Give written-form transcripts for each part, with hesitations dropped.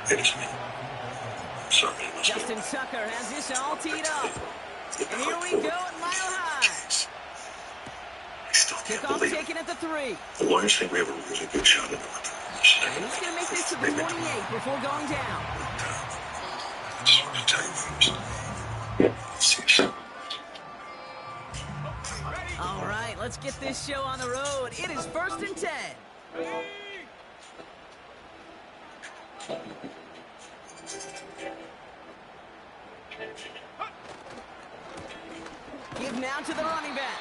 It's me. Sorry, Justin Tucker has this all teed up. And here we go at Mile High. I still can't Kickoff believe taken at the 3. the Warriors think we have a really good shot at it. And he's going to make this to the 28 before going down. Just want to tell you first. See you. All right, let's get this show on the road. It is 1st and 10. Give now to the running back.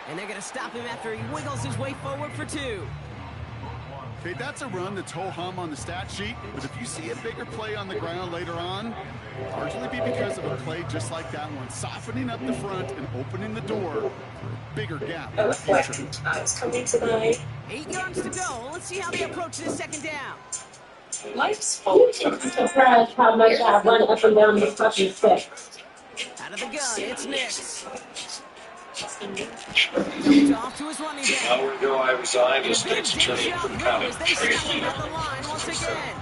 And they're going to stop him after he wiggles his way forward for 2. Okay, that's a run that's ho-hum on the stat sheet, but if you see a bigger play on the ground later on, largely be because of a play just like that one, softening up the front and opening the door for a bigger gap. I was coming tonight. 8 yards to go. Let's see how they approach this 2nd down. Life's full. I'm surprised how much I run up and down the fucking set. Out of the gun, it's Nix. Dumped off to his running back. An hour ago, I resigned as state's attorney As for the county. they stop him at the line once again.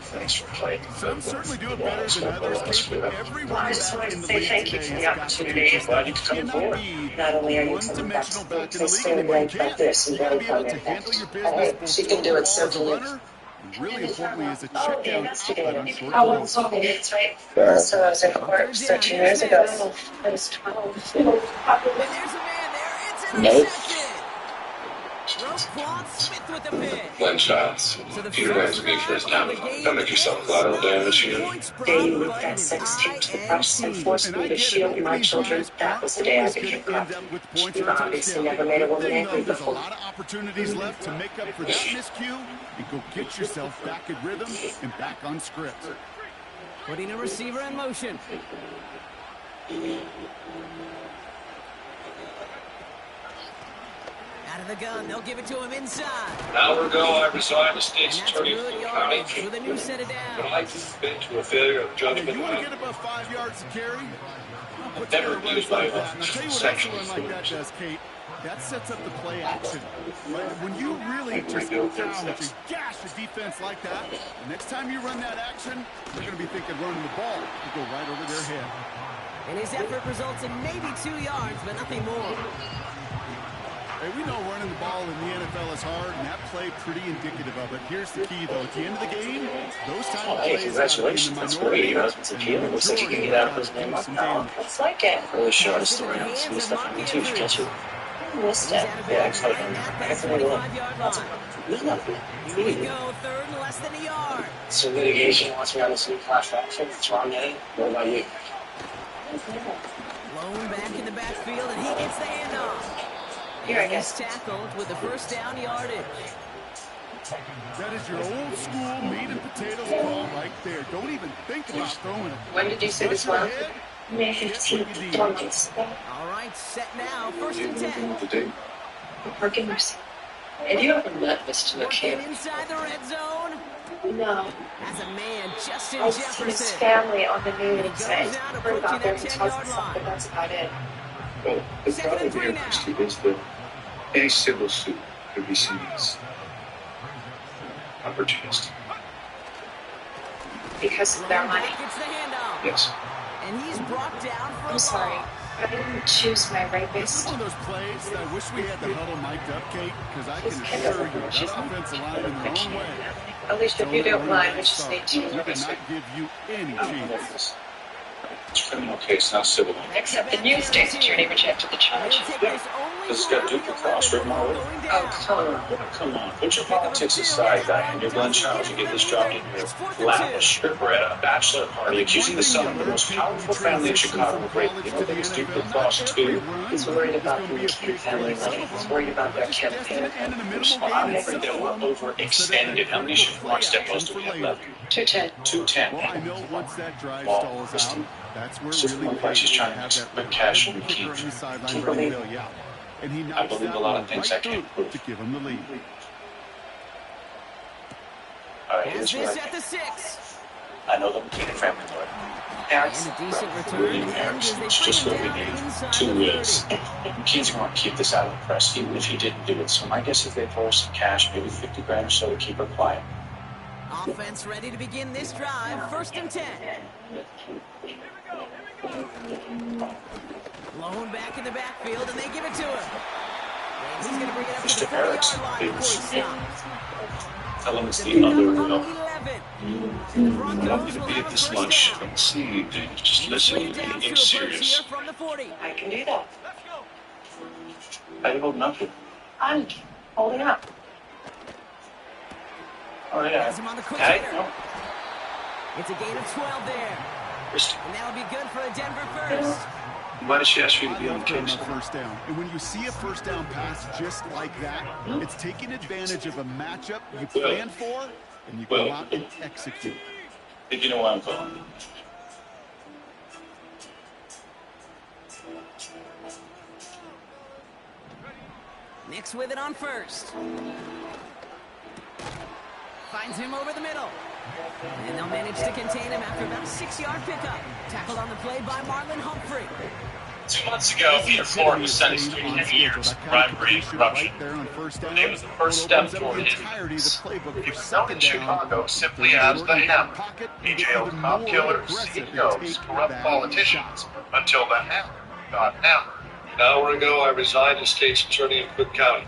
Thanks for playing. Some certainly do it better than others, Kate, but every Well, I running just back wanted in to the say league thank you today for the has got opportunity. to Glad you could come cannot aboard. be Not only are you one-dimensional back in the league sustainable anymore. You like can't. this and You gotta very be able to confident. handle your business both She can do it as a simply. runner, and really importantly as a check down outlet on short I downs. was it's right. So I was in court 13 years ago. I was 12. And there's a man there. It's intercepted. Roquan Smith with the pick. Glenn Childs. Peter Ryan's me first down. Don't make yourself collateral damage here. Day you moved that sex tape to the press and forced me to shield my children. That was the day I became pregnant. You've obviously never made a woman angry There's a before. lot of opportunities left to make up for that miscue and go get yourself back in rhythm and back on script. Putting a receiver in motion. Out of the gun, they'll give it to him inside. An hour ago, I resigned as And state's that's attorney for good the yardage county. with a new set of But downs. I submit to a failure of Hey, judgment. you want to get above 5 yards to carry? Put Never together runs abused like my that. And I'll tell you what else a section. run like that does, Kate. That sets up the play action. Right? When you really just go down with a gash of defense like that, the next time you run that action, they're going to be thinking running the ball. You go right over their head. And his effort results in maybe 2 yards, but nothing more. Hey, we know running the ball in the NFL is hard, and that play pretty indicative of it. Here's the key, though. At the end of the game, those type of Hey, plays congratulations. That's great. You know, it's a kid. It looks like you can get out of prison in a month now. It's like it. Really showing us around. Some stuff on YouTube. You catch it? I missed He's it. out of Yeah, bounds it's like right at that that's what I want. 25-yard line. There's nothing. Here we go, 3rd and less than a yard. So litigation wants me on this new class action. What's wrong, Eddie? What about you? Blown back in the backfield, and he gets the handoff. Here, I And he's guess. tackled with the 1st down yardage. That is your old school meat and potatoes call right there. Don't even think about throwing it. When did you say this Touch your one? head, May get what 15th. you need. Donkeys. All right, set now, 1st and 10. Today, Working mercy. Have you ever met Mr. Working McKim? inside the red zone. No. As a man, Justin I've seen his Jefferson. family on the news. goes I out heard about their approaching that house 10-yard and stuff, but line. that's about it. well, the 2nd problem and 3 here, now. Christy, is that any civil suit could be seen as opportunist. Because of their money. Gets the handoff. Yes. And he's brought down for a I'm sorry. loss. I didn't choose my rapist. One of those plays that I wish we had the huddle mic'd up, Kate, because I can assure you that offensive line in their own way. At least if you don't mind, we just need We to. cannot give you any chance. It's a criminal case, not civil one. Except the new state's attorney rejected the charge. He'll take this only This has got one Duke across written all over it. going Oh, down. come on. Come on, put your politics aside, Diane. You're Glenn Childs. You get this job in here. Flat, a stripper at a bachelor party, accusing the son of the most powerful family in Chicago of rape. You know, it's Duke across too. He's worried about the McKim family money. He's worried about their campaign. Well, I'm worried that we're overextended. How many Chevron depots do we have left? 210. 210. Well, I know once that drive Well, stalls listen, out, that's where System really like she's Kate trying to have make that cash reliable from kicker Keith. on the sideline Keep ready to believing. bail you out. And he I knocks believe that a lot one of things right I can't through prove. to give him the lead. All right, Has here's what this I at the think. 6. I know the McKinnon family lawyer. And a decent return. William And Harris. as they It's bring just him what we down need. inside 2 the weeks. 30. McKinnon's going to keep this out of the press, even if he didn't do it. So my guess is they throw us some cash, maybe 50 grand or so to keep her quiet. Offense ready to begin this drive. 1st and 10. Blown back in the backfield, and they give it to him. And he's going to bring it up to the 40-yard line before he stops. Tell him it's the under, you know. 11. I want you to be at this lunch. Don't see anything. Just listen and get serious. From the 40. I can do that. How you holding up? I'm holding up. Oh, yeah. Has him on the quick Hey, hitter. no. It's a gain of 12 there. Christy, And that'll be good for a Denver first. why did she ask you to be on the On case? a first down. And when you see a first down pass just like that, it's taking advantage of a matchup you planned for, and you go out and execute. I think you know why I'm calling. Nix with it on first. Finds him over the middle. And they'll manage to contain him after about a 6-yard pickup. Tackled on the play by Marlon Humphrey. 2 months ago, Peter Ford was sentenced to 10 years for bribery and corruption. It was the first step toward his release. He was known in Chicago simply as the Hammer. He jailed cop killers, CEOs, corrupt politicians, until the Hammer got hammered. An hour ago, I resigned as state's attorney in Cook County.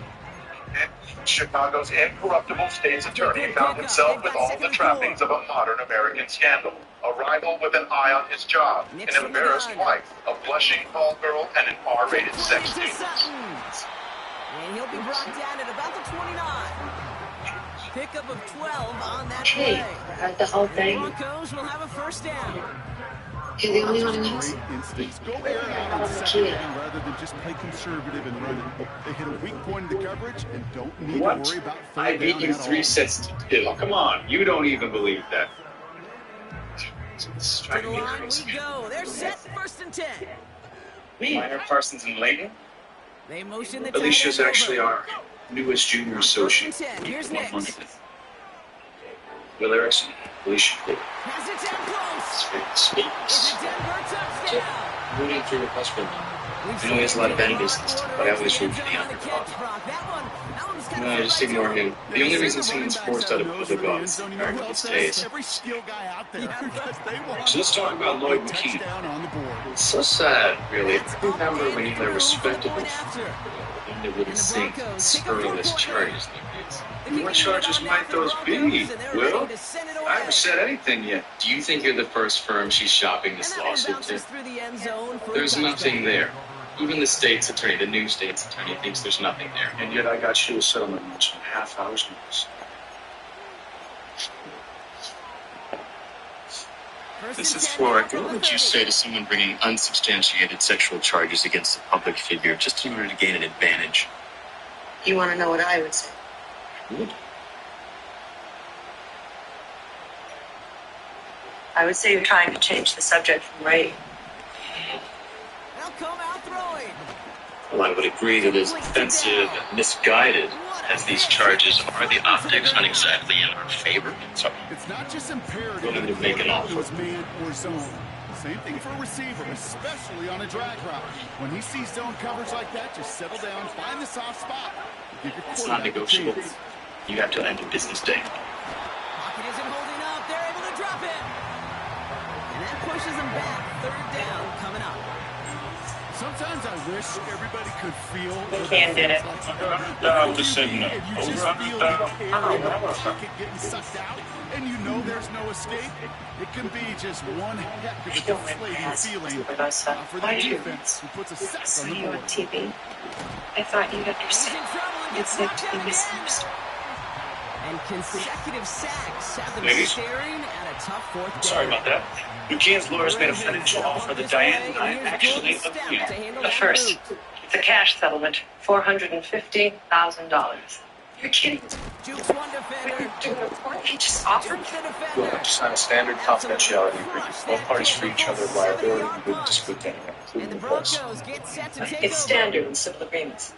And Chicago's incorruptible state's attorney found himself with all the trappings of a modern American scandal. A rival with an eye on his job, an embarrassed wife, a blushing call girl, and an R-rated sex To tape. Sutton. And he'll be brought down at about the 29. Pickup of 12 on that Hey, play. I heard the whole thing. Broncos will have a first down. You're the only one who knows. Great instincts. Go air out on second down rather than just play conservative and run it. They hit a weak point in the coverage and don't need to worry about third I beat down you at 3 all. sets to 2. Come on, you don't even believe that. It's To driving the me line crazy. we go. They're set. 1st and 10. Minor Parsons and Layton? They motion the Alicia's tight end actually over. our newest junior associate. 1st and 10. Here's Nix. Will Erickson, Alicia. Has it down close. It's Speaks. a Denver touchdown. Rooting for your husband. I know he has a lot of betting business, but I always root for the underdog. No, just ignore him. The only reason someone's forced out of public office are his days. Every skill guy out there because they want So let's talk about Lloyd McKean. touchdown on the board. It's so sad, really. I remember when you were respectable, when they wouldn't sink scurrilous charges like this. What charges might those be, Will? I haven't said anything yet. Do you think you're the first firm she's shopping this lawsuit to? There's nothing there. Even the state's attorney, the new state's attorney, thinks there's nothing there. And yet I got you a settlement much in a half hour's notice. Mrs. Ford, what would you say to someone bringing unsubstantiated sexual charges against a public figure just in order to gain an advantage? You want to know what I would say? I would say you're trying to change the subject from rape. They'll come out throwing. Well, I would agree that it's offensive and misguided, as these charges are the optics not exactly in our favor. So, It's not just imperative Willing to that make an it offer. was man or zone. Same thing for a receiver, especially on a drag route. When he sees zone coverage like that, just settle down, find the soft spot. Give your it's not quarterback a negotiable. chance. You have to end a business day. Pocket isn't holding up. They're able to drop it. And that pushes them back. 3rd down coming up. Sometimes I wish everybody could feel. McCann did it. I would have said no. If you just Over feel under. the air of the pocket getting sucked out, and you know there's no escape, it can be just one heck of a Don't deflating pass feeling with us. for the Why do you? defense who puts a I sack saw on the you on board. TV. I thought you'd He's in understand. trouble and It's gets like knocked to down be again. misunderstood. And consecutive sacks have them Ladies. staring at a tough 4th down. Sorry about that. McKeon's lawyers made a financial offer that Diane and I actually agreed on. The first, it's a cash settlement, $450,000. You're kidding. Jukes one defender. Doing a report, he just offered. Jukes the We'll defender. have to sign a standard confidentiality agreement. Both parties for each other's liability and wouldn't dispute anything, And including the the price. Broncos get set to take It's over. standard in civil agreements.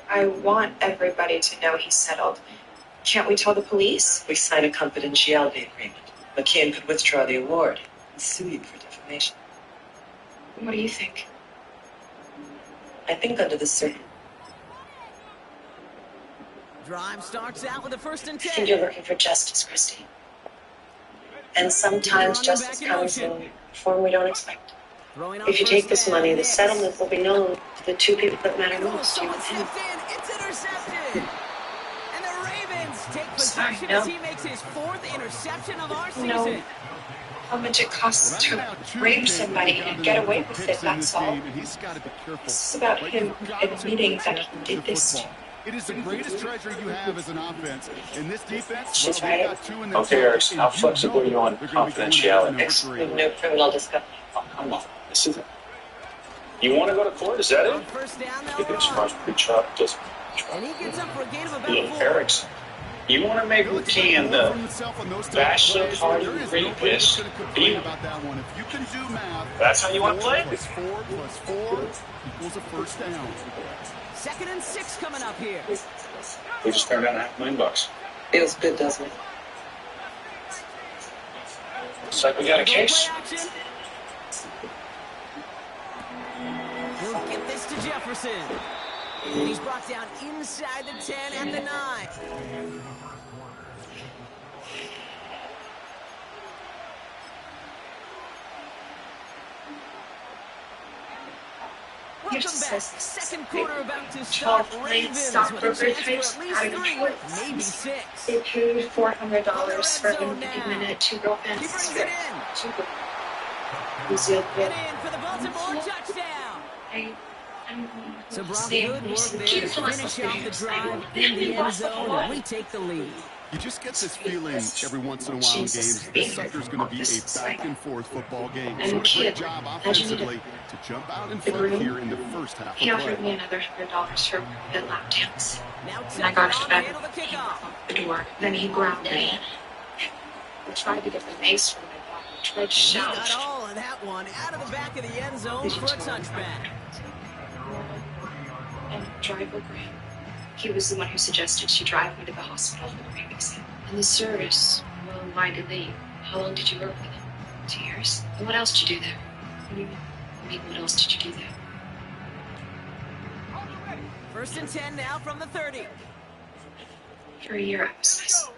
I want everybody to know he's settled. Can't we tell the police? We sign a confidentiality agreement. McKeon could withdraw the award and sue you for defamation. What do you think? I think under the circumstances. Drive starts out with a 1st and 10. I think you're looking for justice, Christy. And sometimes justice comes in a form we don't expect. If you take this money, the settlement will be known to the two people that matter most, you and him. It's intercepted. And the Ravens take possession as he makes his 4th interception of our season. No. How much it costs to rape somebody and get away with it, that's all. This is about him admitting that he did this to you. It is the greatest treasure you have as an offense. In this defense, She's well, right. got 2 in their Okay, Eric, how flexible are you on confidentiality? We have no criminal discovery. Oh, come on. This is it. You want to go to court? Is that it? First down, If it's much pre-trial, just and he gets up for a gain of about look, 4. Eric's. You want to make McKeon the bachelor party rapist? That's how you want to play it? 4 plus 4 equals a first down. 2nd and 6 coming up here. We just turned down $500,000. Feels good, doesn't it? Looks like we got a case. We'll get this to Jefferson. And he's brought down inside the 10 and the 9. Welcome back. 2nd quarter about to start. Ravens with a chance for at least 3, maybe 6. They paid $400 for an 8-minute two-goal He fence. brings it in. Brazil Get in for the Baltimore touchdown. So Brock, good work there to finish off the drive in the end zone, and we take the lead. You just get this feeling every once in a while in games, this sucker's going to be a back-and-forth football game. So a great job offensively to jump out in front here in the first half of He offered play. me another $100 for a lap dance. Now And I got Tucker to on bed handle the kickoff. the door. Then he grabbed me. I tried to get the mace from my body. I tried to He shout. got all of that one out of the back of the end zone for a touchback. And driver Graham. He was the one who suggested she drive me to the hospital for the babies. And the service, well, why did they? How long did you work with him? 2 years. And what else did you do there? I mean, what else did you do there? 1st and 10 now from the 30. For a year, I was nice.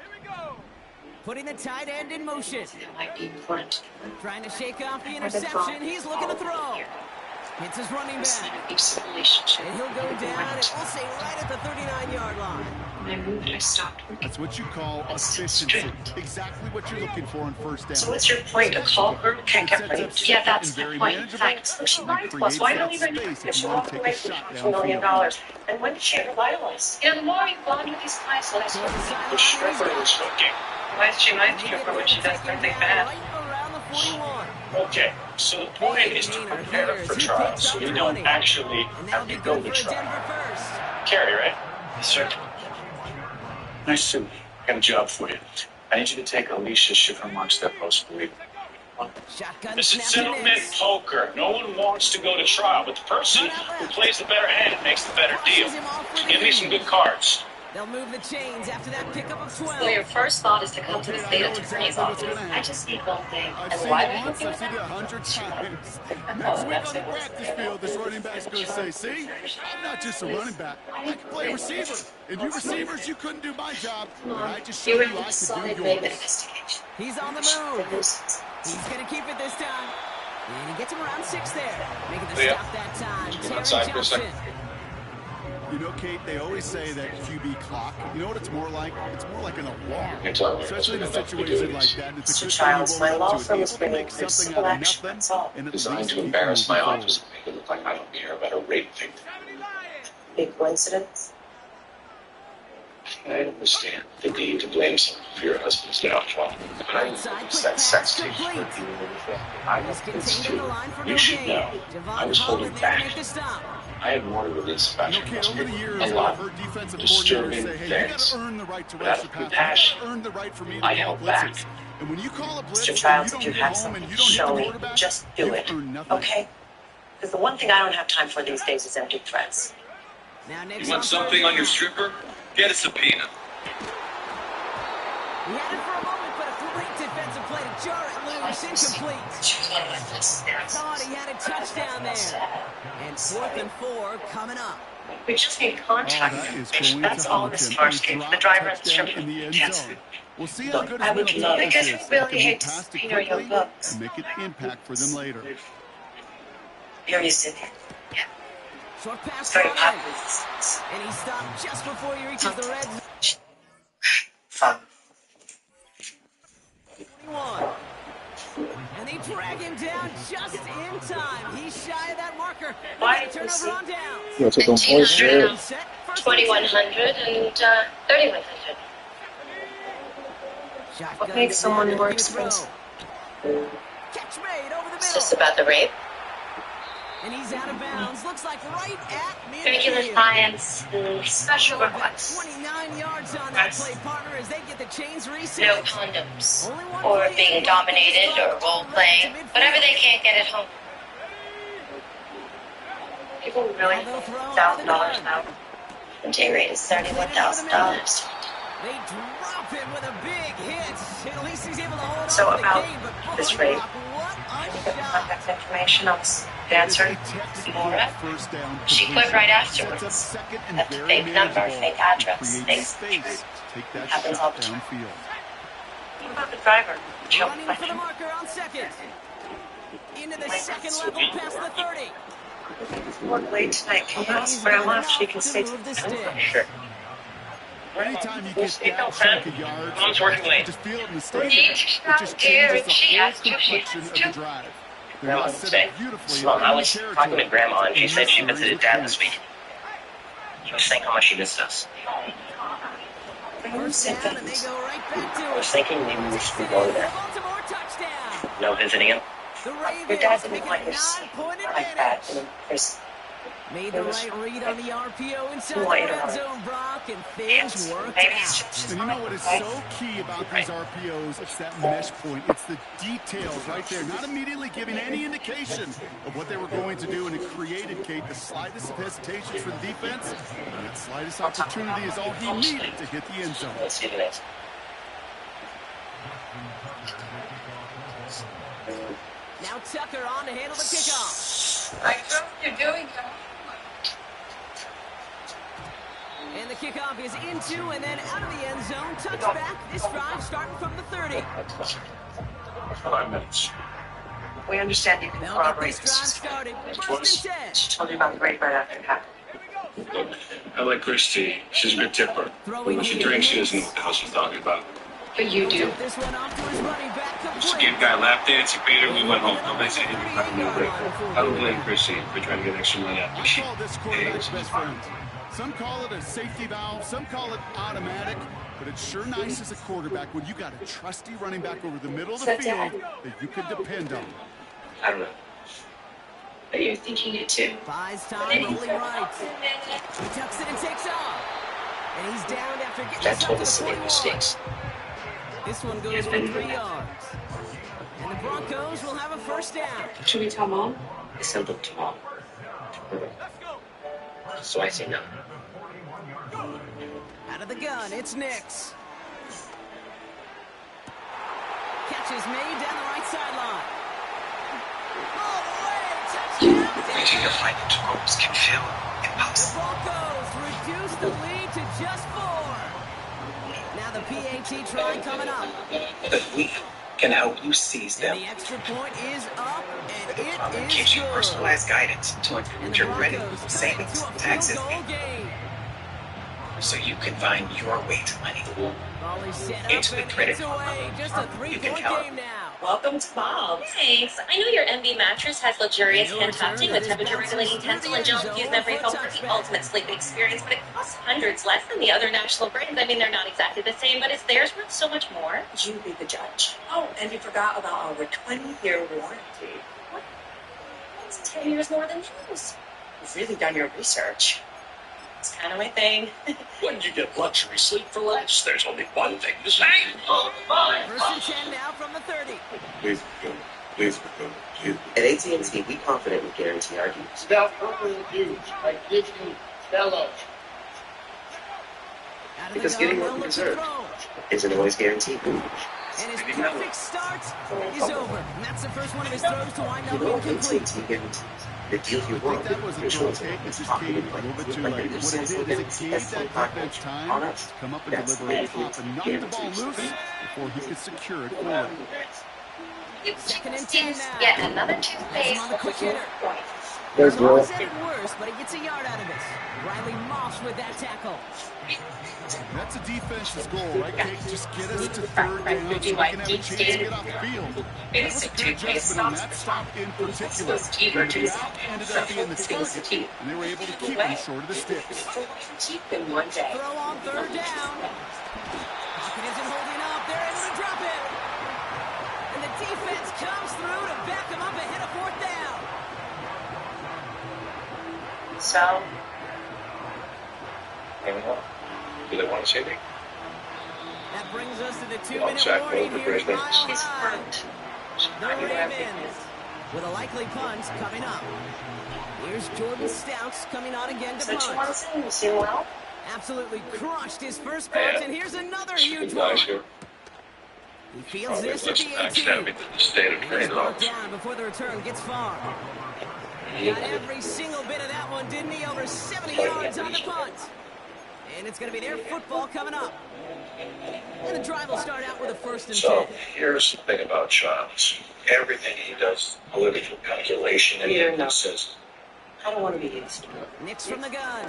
Putting the tight end in motion. That might be blunt. Trying to shake off the interception. He's looking to throw. It's his running It's back. an abusive relationship. And he'll go down, and we'll say right at the 39-yard line. When I moved, I stopped working. That's what you call efficiency. Exactly what you're looking for on first down. So what's your point? A call her can't get raped. Yeah, that's the point. Thanks. She lied to us. Why don't even if she walked away from $2 million? And when did she ever lie to us? In the morning, bond with these clients when I spoke to them. The stripper was looking. Why is she lying to you for when she does something bad? Right around the 41. Okay, so the point is to prepare for trial so you don't actually And that'll have be to go good to for a trial. Denver first. Carrie, right? Yes, sir. Nice to meet you. I got a job for you. I need you to take Alicia Schiffermark's step post and leave. Shotgun This is snap and settlement miss. poker. No one wants to go to trial, but the person who plays the better hand makes the better deal. Give me some good cards. They'll move the chains after that pickup of 12. So your first thought is to come to the state attorney's office. I just need one thing. I've And seen why it are you once, doing I've seen it that? 100 times. Next week on the practice field, this running back's going to say, see, I'm not just a running back. I can play receiver. And you receivers, you couldn't do my job. But I just showed You you were I a solid could do Raven yours. investigation. He's on the move. He's going to keep it this time. And he gets him around 6 there. Making the Yeah. stop that time. Just Terry outside for a Johnson. second. You know, Kate, they always say that QB clock. You know what it's more like? It's more like an alarm. It's all right. Especially in a situation like that. It's a Mr. good Childs, thing my you law roll up to firm it. is Able to bringing make this something full out of action. nothing. That's all. And at Designed least to keep embarrass my moving forward. office and make it look like I don't care about a rape victim. Big coincidence? I understand the need to blame someone for your husband's downfall. But I use that sex tape for you. I He's was contained in the considered. line for You no should gain. know. I Javon was holding Holland there to back. make the stop. I had more to release about You you. know, Kate, over the years, A I've lot. heard defensive Disturbing coordinators say, hey, you things. got to earn the right to But rush out the of pass. compassion, You gotta earn the right for me to I call held back. blitzes. And when you call a blitz, Mr. and Childs, you if don't you get have home and something you to don't hit show the me, quarterback, just do you've it. earned nothing. Okay? Because the one thing I don't have time for these days is empty threats. Now Nick's You want on something third on your down. stripper? Get a subpoena. He had it for a moment, but a great defensive play to jar it loose. Incomplete. Thought he had a touchdown there. And 4th and 4 coming up. We just need contact information. That's all this Farscape. The driver and the stripper. Yes. We'll see how good I would love this because is. we really hate to see your books. And make an impact for them later. You're used to it. Yeah. Short pass. It's very popular. And he stopped just before he reaches the red zone. Fun. 21. And they drag him down just in time. He's shy of that marker. Why Turnover on down. Yeah, so don't play shit. 2100 and 3100. What makes someone more expensive? Catch made over the It's middle. just about the rate. And he's out of bounds. Looks like right at midfield. Regular clients, special About requests. 29 yards on that play, partner, as they get the chains reset. No condoms. Or being dominated or role playing. Whatever they can't get at home. People really $1,000 now. The day rate is $31,000. They drop him with a big hit. At least he's able to hold So on to the about game, but this Bullock, rate, what get a the shot. contact information on the dancer, Laura. She quit right afterwards. That's a fake number, fake address, fake space. Happens all the time. What about the driver? Joe Running for the marker on second. Into the second level past the 30. Work late tonight. Can you ask Grandma if she can stay To move the to stick. Sure. Anytime you get that chunk of yards, Mom's working late. just feel it in the stadium. It just changes the whole complexion of the drive. They're Grandma all didn't set say. up beautifully. Mom, I in was territory. talking to Grandma, and she said she Necessary visited Dad this repairs. week. She was saying how much she missed us. First down, and they go right back to I it. was thinking maybe we should go over there. Baltimore touchdown. No visiting him. The Your Ravens dad didn't making want a your son 9-point like that. advantage. And Chris, Made the right read on the RPO inside the Wait a red minute. zone, Brock, and things yes, worked maybe it's out. just And you know what is so key about these RPOs? It's that mesh point. It's the details right there. Not immediately giving any indication of what they were going to do, and it created, Kate, the slightest of hesitations for the defense. And that slightest opportunity is all he needed to hit the end zone. Let's see the next. Now Tucker on to handle the kickoff. I know what you're doing. And the kickoff is into and then out of the end zone. Touchback. This drive starting from the 30. 5 minutes. We understand you can They'll get corroborate this drive this. started. First and 10. She told you about the rate right after it happened. Look, I like Christy. She's a good tipper. But when she drinks, she doesn't know what the hell she's talking about. But you do. This one off to his running back. She Complete. gave a guy a lap dance, he paid her, we went home. Nobody said anything about it. I don't blame Christy for trying to get extra money out of I me. call this quarterback's best friend. Some call it a safety valve, some call it automatic, but it's sure nice as a quarterback when you got a trusty running back over the middle of the field that you can depend on. I don't know. But you're thinking it too. Buys time, rolling right. He tucks it and takes off. And he's down after getting That's up what to the the silly 41. mistakes. This one goes for 3 yards. And the Broncos will have a first down. Should we tell Mom? I sent them to Mom. So I say no. Out of the gun, it's Nix. Catch is made down the right sideline. All the way, touchdown. Reaching the financial goals can feel The impossible. Broncos reduce the lead to just 4. Now the PAT try coming up. But we can help you seize And them. the extra point is up, and it is Gives you good. personalized guidance to And improve the your credit, Broncos turn savings, into a field taxes, goal game. so you can find your way to money. Ball is set up Into the and credit it's away. Just a 3-point count. game now. Welcome to Bob's. Thanks. I know your MV mattress has luxurious hand tufting with temperature-regulating tensile and gel-infused memory foam for the ultimate sleep experience, but it costs hundreds less than the other national brands. I mean, they're not exactly the same, but is theirs worth so much more? You be the judge. Oh, and you forgot about our 20-year warranty. It's 10 years more than yours. You've really done your research. It's kind of my thing. When you get luxury sleep for less, there's only one thing to say. First and 10 now from the 30. Please, please, please. At AT&T, we confidently guarantee our use. Without further ado, I give you Bello. Out of Because the gun, getting what they'll we look to deserve throw. isn't always guaranteed. And his perfect start is over. And that's the first one of his throws to wind up incomplete. I think that was a throw take. It just came a little bit too late. What it did is it gave that defense time to come up and deliver a pop and knock the ball loose before he could secure it fully. Second and 10 now. Yet another toothpaste. On the quick hitter. There's Will. Said it worse, but he gets a yard out of it. Riley Moss with that tackle. That's a defense's goal, right, Kate? Just get us to third down so we can have a chance to get off the field. That was a good adjustment on that stop in particular. The route ended up being the target, and they were able to keep him short of the sticks. Throw on third down. Pocket isn't holding up. They're able to drop it. And the defense comes through to back him up ahead of fourth down. So, Do they want to say anything? That brings us to the Well, 2-minute Zach warning Wilson, here at Brisbane. Mile he's High. hurt. The Ravens with a likely punt coming up. Here's Jordan Stouts coming on again to So punt. Johnson, you seem well? Absolutely crushed his first punt, and here's another huge one. Guys here. He feels Probably this at the less academic 18. than the state of He's trade brought laws. down before the return gets far. Got every single bit of that one, didn't he? Over 70 yards on the punt. And it's going to be their football coming up. And the drive will start out with a 1st and 10. So here's the thing about Childs. Everything he does, political calculation, and Peter, he no. says, I don't want to be used. Nix from the gun.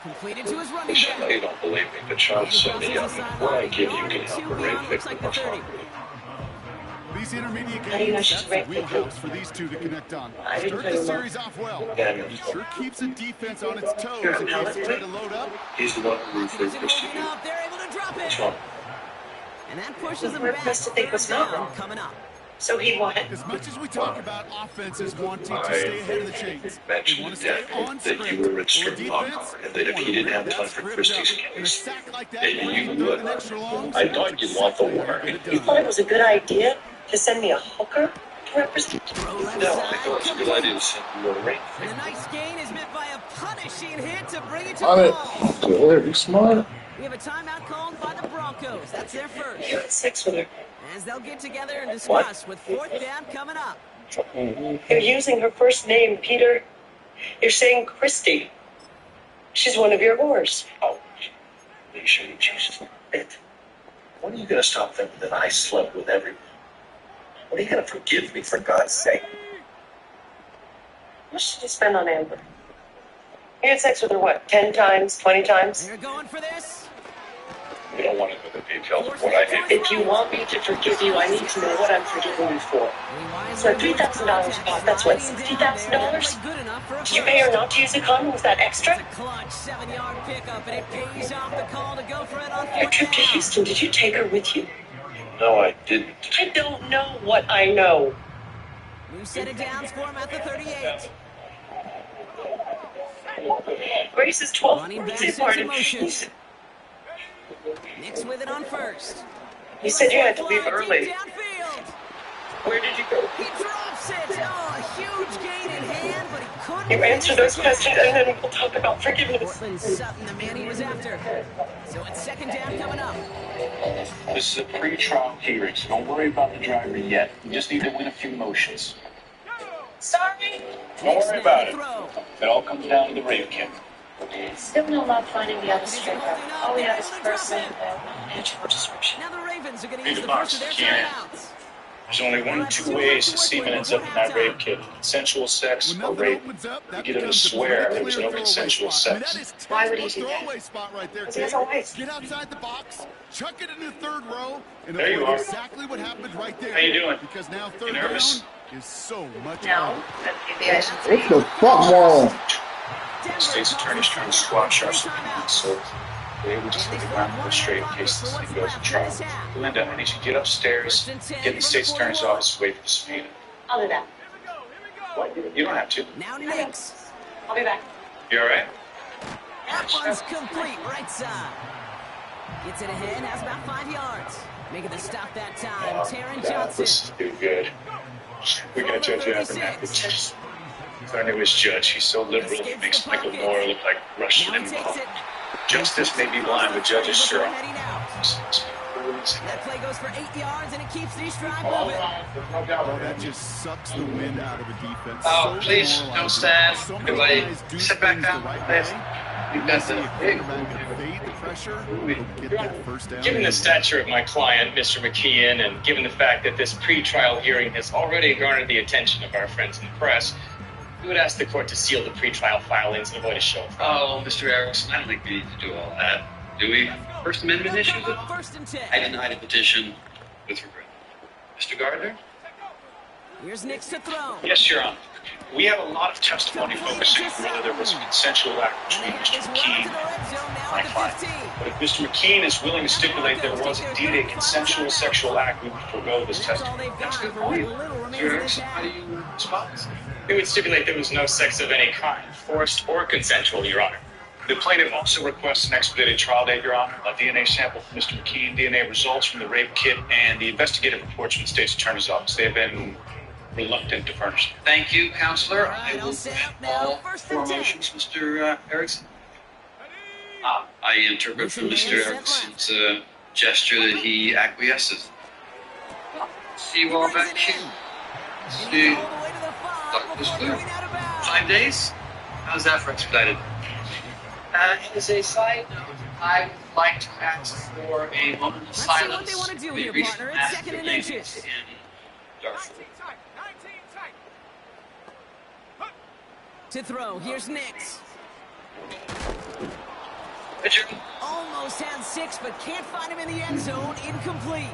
Completed to his running I know back. you don't believe me, but Childs said me, what I give you can help a rate Looks like the 30. These intermediate How do you know games, she's that's the raped? wheelhouse for these two to connect on. I didn't Start put the him series off well. Yeah. He sure keeps the defense on its toes in case they try to load up. He's the one who Isn't refers to moving you. up. They're able to drop it. What's wrong? And that pushes them We're back. supposed to think what's not wrong. Coming up. So he won. As much as we talk about offenses wanting to stay ahead of the chains, they mentioned want to to stay Dad on that script. you were at Or strict defense, Lockhart, and that if he didn't have time for Christie's in a case, sack like that, maybe where you you would. an extra long, I thought you'd want the war. You thought it was a good idea to send me a hooker to represent? No, I thought it was a good idea to send you a ring. And a nice gain is met by a punishing hit to bring it to On it. ball. Good. Be smart. We have a timeout called by the Broncos. That's their first. You're at 6 with her. As they'll get together and discuss with fourth down coming up. You're using her first name, Peter. You're saying Christy. She's one of your whores. Oh, Alicia, Jesus. When are you going to stop thinking that I slept with everyone? When are you going to forgive me, for God's sake? How much did you spend on Amber? You had sex with her, what, 10 times, 20 times? They're going for this. We don't want to know the details of what I did. If you want me to forgive you, I need to know what I'm forgiving you for. So $3,000 pot, that's what, $60,000? You pay her not to use a condom, was that extra? It's a clutch 7-yard pickup, and it pays off the call to go for it on Your fourth trip to down. Houston, did you take her with you? No, I didn't. I don't know what I know. New set of downs for him at the 38. Grace's 12th Running back birthday sets party. in motion. Nix with it on first. You said you had to leave Fly early. deep downfield. Where did you go? He drops it. Oh, a huge gain in hand, but he couldn't. You answer those questions and then we'll talk about forgiveness. Portland Sutton, the man he was after. So it's second down coming up. This is a pre-trial hearing, so don't worry about the driver yet. You just need to win a few motions. Sorry. Don't worry about it. Throw. It all comes down to the rape kit. Still no luck finding the other striker. All we have is first name and natural description. Now the Ravens are going to Hey, use the the first of box, their yeah. timeouts. There's only one of two ways the semen ends up in that rape kit. Consensual sex When or nothing rape. opens up, that You get him to becomes a swear pretty it was clear no throwaway consensual spot. I mean, sex. that is Why would he textbook do that? throwaway spot right there, Because he kid. has a wife. Get outside the box, chuck it in the third row, and There you avoid are. exactly what happened right there. How you doing? Because now You third down nervous? is so much No. harder. What the fuck, Marlon? The state's attorney's trying to squash our subpoena, so they would just let me run for straight in case this thing goes to trial. Linda, I need you to get upstairs, get in the state's attorney's office, wait for the subpoena. I'll do that. You don't have to. Now Nix. I'll be back. You all right? That one's complete, right side. Gets it ahead, has about 5 yards. Making the stop that time, Taron God, this is Johnson. too good. We're gonna judge you after that. Our newest judge, he's so liberal, he makes Michael Moore look like Rush Now he Limbaugh. takes it. Justice may be blind, but judges sure Heading out. are. losing. That play goes for 8 yards, and it keeps these drive Oh, moving. that just sucks the wind out of a defense. Oh, So please demoralizing. don't stand. So many Everybody, guys do sit back things down. the right Please. way. You've got the Evade the pressure, get that first down. Given the stature of my client, Mr. McKeon, and given the fact that this pretrial hearing has already garnered the attention of our friends in the press, we would ask the court to seal the pretrial filings and avoid a show. Oh, Mr. Erickson, I don't think we need to do all that. Do we? First Amendment issues? First and 10. I deny the petition with regret. Mr. Gardner? Here's Nix to throw. Yes, Your Honor. We have a lot of testimony focusing on whether there was a consensual act between Mr. McKean and my client. But if Mr. McKean is willing to stipulate there was indeed a consensual sexual act, we would forego this testimony. That's a good point. Mr. Erickson, how do you respond? We would stipulate there was no sex of any kind, forced or consensual, Your Honor. The plaintiff also requests an expedited trial date, Your Honor. A DNA sample from Mr. McKean, DNA results from the rape kit, and the investigative reports from the state's attorney's office. They have been reluctant to furnish them. Thank you, Counselor. I will set grant up now. all First four and 10. motions, Mr. Erickson. I interpret from Mr. Erickson's gesture that he acquiesces. See you all back here. See, Dr. Clear. 5 days? How's that for expedited? As a side note, I would like to ask for a moment of silence. Let's see what they want to do for the here, recent partner. It's mass second and killings inches. in Darfur. To throw. Here's Nix. Pitcher. Almost had 6, but can't find him in the end zone. Incomplete.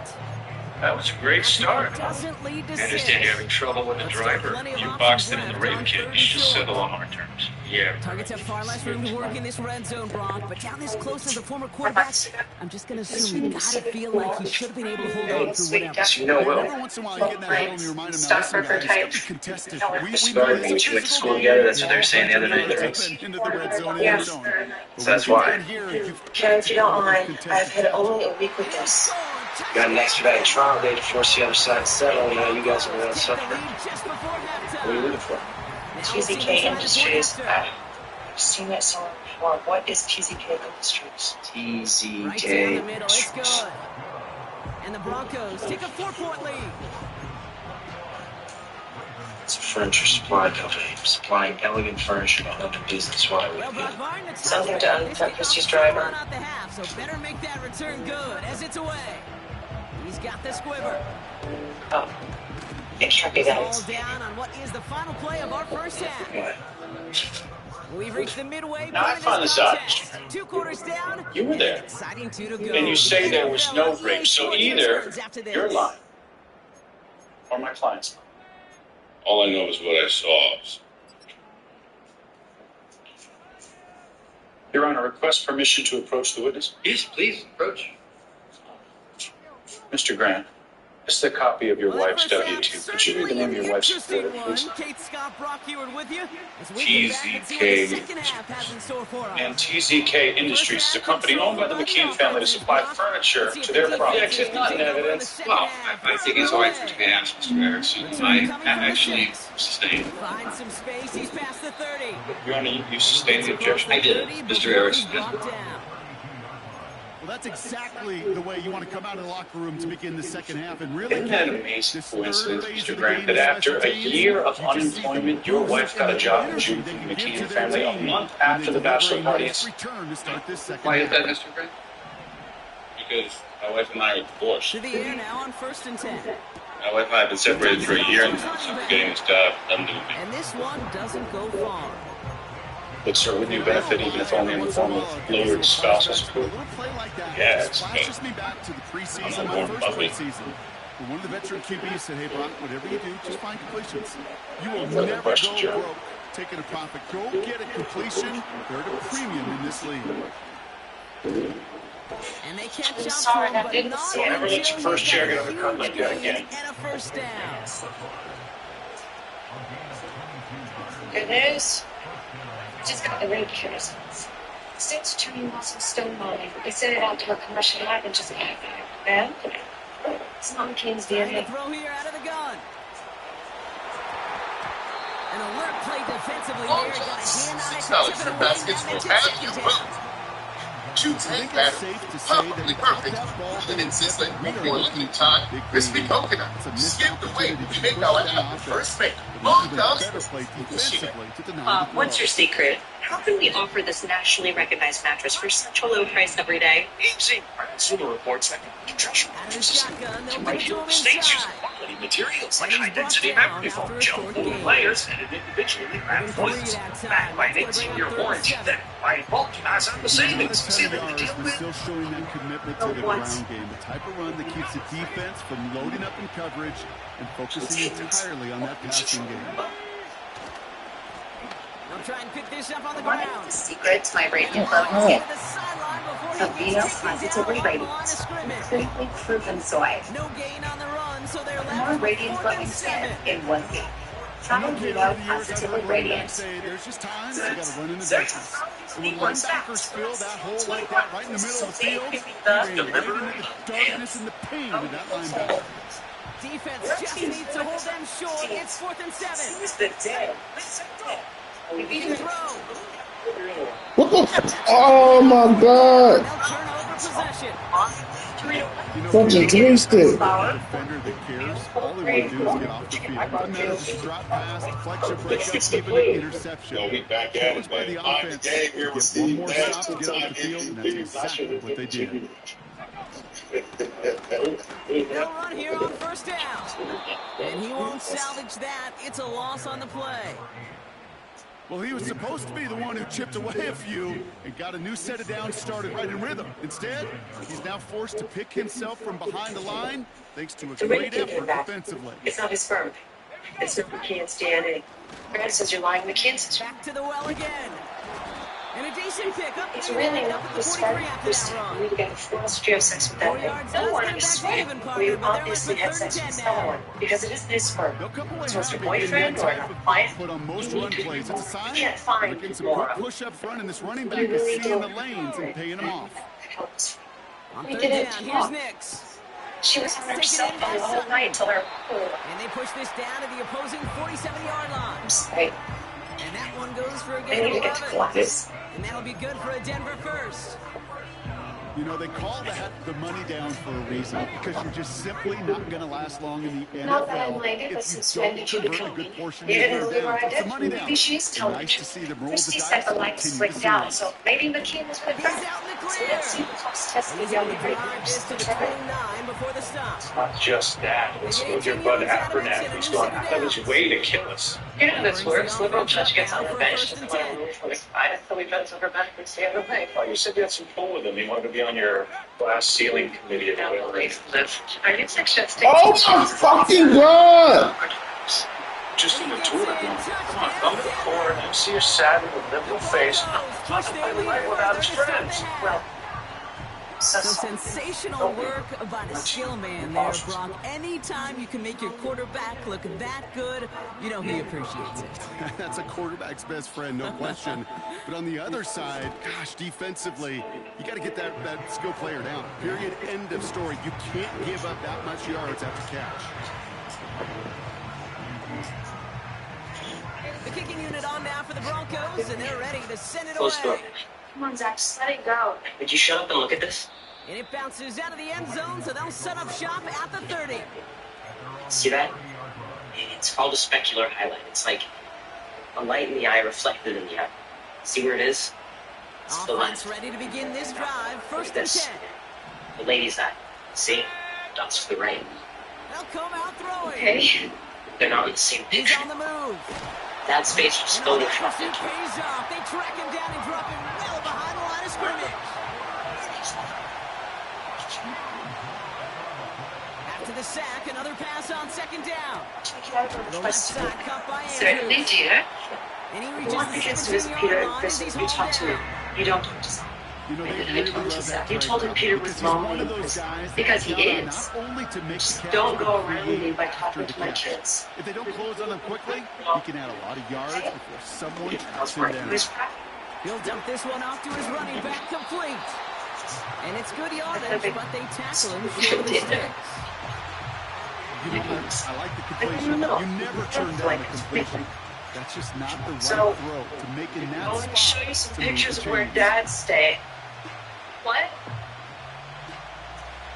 That was a great start. Doesn't lead to I understand you're having trouble with the driver. You boxed it in the rape kit. You should settle on our terms. Yeah. Targets have far less room to work in this red zone, Brock, but down this close to the former quarterback, I'm just going to assume you gotta feel like he should have been able to hold on through whatever. You know, Will. Every once in a while, you get in that huddle and you remind them, now, Stop listen, for guys, type. it's contested. This garden we went to school together, that's what they were saying the other night, right? Into the red zone, Yeah. end zone. So that's why. Joe, if you don't mind, I've had only a week with this. Got an expedited trial date to force the other side to settle. You know, you guys are going to suffer. Just before What are you halftime. looking for? TZK Industries. I've seen that somewhere before. What is TZK Industries? Right down the TZK. middle, it's good. And the Broncos take a 4-point lead. It's a furniture supply company supplying elegant furniture to London business. Why would Well, it Brock Barton, the Something to touchdown. untuck This Christie's is driver. run out the half, so better make that return good as it's away. He's got the squiver. Oh, it can't be that All easy. down on what is the final play of our first half. We've reached the midway Now, I point of find this this odd. contest. 2 quarters down. You were there. Exciting 2 to go. And you say there was no NFL rape. So sports either returns after this. you're lying or my client's lying. All I know is what I saw. Your Honor, request permission to approach the witness. Yes, please, approach. Mr. Grant, this is a copy of your Well, that wife's first half W-2. Could you read the name of your wife's certainly employer, please? interesting one. Kate Scott Brock Heward with you. As we get back and see what the second half has in store for us. And TZK Industries is a company owned by the McKean family to supply furniture to their property. It's not in evidence. Well, I think it's always to be asked, Mr. Erickson. I actually sustained. Find some space. He's past the 30. Your Honor, you sustained the objection. I did, Mr. Erickson. Well, that's exactly the way you want to come out of the locker room to begin the second half. And really, Isn't that an amazing this third coincidence, phase Mr. of the Grant, game that is after a special teams. year of You just see unemployment, your wife got a job in June from the McKean family a month after the bachelor party? Return to start this second Why is half. that, Mr. Grant? Because my wife and I are divorced. To the air now on 1st and 10. My wife and I have been separated for a year now, so we're getting this job done to me. And this one doesn't go far. But, sir, wouldn't you benefit even if only in the form of lowered spousal support? Yeah, it's flashes me back to the preseason, I'm my more first puppy. preseason. When one of the veteran QBs said, "Hey, Brock, whatever you do, just find completions. You will Further never question, go Joe? broke taking a profit. Go get a completion. They're at a premium in this league." And they catch I'm up sorry, to him, I but didn't not see it. Never let your first chair get overcut like that again. And a first down. Good news. Just got the rape kit results. State's attorney wants some stone money. They sent it out to a commercial lab and just got it back. Man, it's not McKean's DNA. Throw here out of the gun. An alert play defensively there. Got a hand on it. College Took it for away. baskets Now will they have take you second moved. down. Shoots ain't bad. Perfectly perfect. Even insistent before limited time. Crispy coconut. Skip the wait. You make all that happen first make. Long comes. What's your secret? How can we offer this nationally recognized mattress for such a low price every day? Easy. Consumer reports that nutrition mattresses right here in the States use quality materials like high-density memory foam, gel foam layers, and an individually wrapped foils. Backed by an 18-year warranty that, by bulk, has on the savings. See the deal with? Still showing that commitment to the ground game, the type of run that keeps the defense from loading up in coverage and focusing entirely on that passing game. They'll try and pick this up on the One ground. of the secrets my radiant bonus Aveeno positively radiant. Clinically proven soy. No gain on the run, so they're More left radiant glowing skin in one week. Try Aveeno positively radiant. There's just times you got to run into business. And when linebackers fill that hole like that right in the middle of the field, they deliver into the darkness and the pain of that linebacker. Defense just needs to hold them short. It's 4th and 7. Seize the day. What the? Oh my God! Fucking twisted. Defender that cares. All he wants to do is get off the field. Doesn't matter if it's a drop pass, deflection, breakup, even an interception. No, we back at it, By the man. offense, Game here get was one the more last stop to get off the field, and that's exactly what they did. They'll run here on 1st down. And he won't salvage that. It's a loss on the play. Well, he was supposed to be the one who chipped away a few and got a new set of downs started right in rhythm. Instead, he's now forced to pick himself from behind the line thanks to a great effort defensively. It's not his sperm. It's not McKeon's DNA. Brad says you're lying. McKeon says Back to the well again. And a decent pickup. it's really not his sperm. We need to get the fullest trio of sex with that thing. No one is sweet. We obviously had sex with someone because it is his sperm. So it's your boyfriend or a client. But on most run plays, it's a sign. You can't find Getting some more. quick push up front, and this running back is seeing the lanes and paying them off. On We 3rd didn't down, talk. here's Nix. She was on her cell phone the whole night until her. And they push this down to the opposing 47-yard line. Right. And that one goes for a I gain need to of get to 11. Columbus. And that'll be good for a Denver first. You know, they call that the money down for a reason because you're just simply not going to last long in the NFL. Not that I'm late, but since when did you become a good portion You of didn't your believe what I down. It's a did? money down. Maybe she's telling the Nice to truth. see them roll Christy the said dice the and lights continue slick the down, series. so maybe McKeon was with He's out in the her. So clear. let's see the close test And of he's the going other to great drive this to the 29 before the stop. Not just that. Let's go with your Bud Abernathy, who's gone out of his way to kill us. You know how this works. Liberal judge gets on the bench, doesn't want to move from his side until he bends over backwards the other way. Well, you said you had some pull with him. He wanted to be on your glass ceiling committee or Now whatever. the ladies live. Are you sections? Oh my fucking God! Just in the tour. Come on, come to the core and see your sad and liberal face. Not to play the right without his friends. Well, So sensational work by the skill man there, Brock. Anytime you can make your quarterback look that good, you know he appreciates it. That's a quarterback's best friend, no question. But on the other side, gosh, defensively, you got to get that skill player down. Period. End of story. You can't give up that much yards after catch. The kicking unit on now for the Broncos, and they're ready to send it Close away. door. Come on, Zach, just let it go. Would you shut up and look at this? And it bounces out of the end zone, so they'll set up shop at the 30. See that? It's called a specular highlight. It's like a light in the eye reflected in the eye. See where it is? It's the Offense left. ready to begin this drive. First and This. 10. The lady's eye. See? Dots for the rain. They'll come out throwing. Okay. They're not in the same He's picture. on the move. That space was And all the photoshopped pursuit into it. pays off. They track him down and drop him well behind the line of scrimmage. After the sack, another pass on 2nd down. The left side cut by Certainly, Andrews. dear. And he The reaches one the thing is to Miss 17-yard Peter, line as Chris, he's you hauled talk to me. down. You don't talk to Zach. You know, they I really told you love Zach. that You told him breakup Peter was because he's one lonely of those guys because that he count on is. not only to make the catch, Don't but go to around me create by after talking the to my catch. kids. If they don't close on him quickly, he can add a lot of yards before someone tracks him down. He'll dump this one off to his running back, complete. And it's good yardage, but they tackle him short of the sticks. You know, I like the completion. You never turn down a completion. That's just not the right So, throw to make in I that want to spot. show you some to move pictures the of where chains. Dads stay.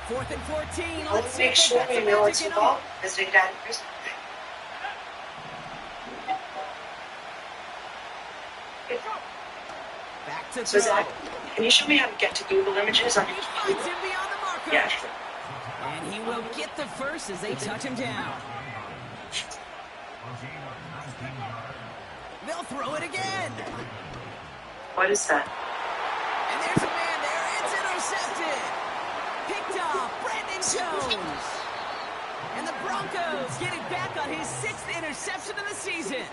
4th and 14. Let's make sure we know it's involved as we got first. Back to so Zach, can you show me how to get to Google Images on Finds him beyond the marker. Yeah. And he will get the first as they touch him down. They'll throw it again. What is that? And there's a man there. It's intercepted. Picked off Brandon Jones. And the Broncos get it back on his 6th interception of the season.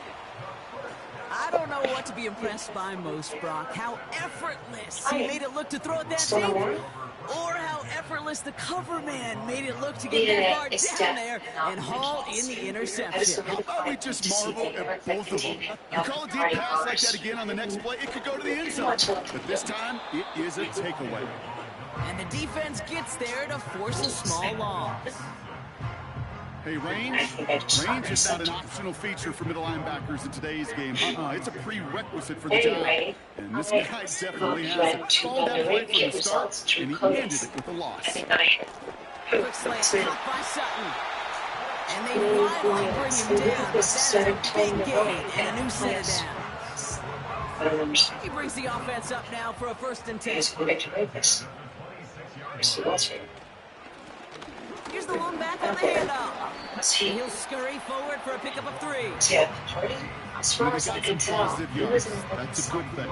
I don't know what to be impressed by most, Brock. How effortless he made it look to throw it that deep, or how effortless the cover man made it look to get that far down there and haul in the interception. How about we just marvel at both of them? You call a deep pass like that again on the next play, it could go to the end zone. But this time, it is a takeaway. And the defense gets there to force a small loss. Hey, range is not an optional feature for middle linebackers in today's game. It's a prerequisite for the job. And this guy definitely has it. Called that play from the start, and he ended it with a loss. Quick slant caught by Sutton. And they finally bring him down. But that is a big gain and a new set of downs. He brings the offense up now for a 1st and 10. Here's the long back on the handoff. He'll scurry forward for a pickup of 3. Yeah, as far as I can tell, that's a good thing.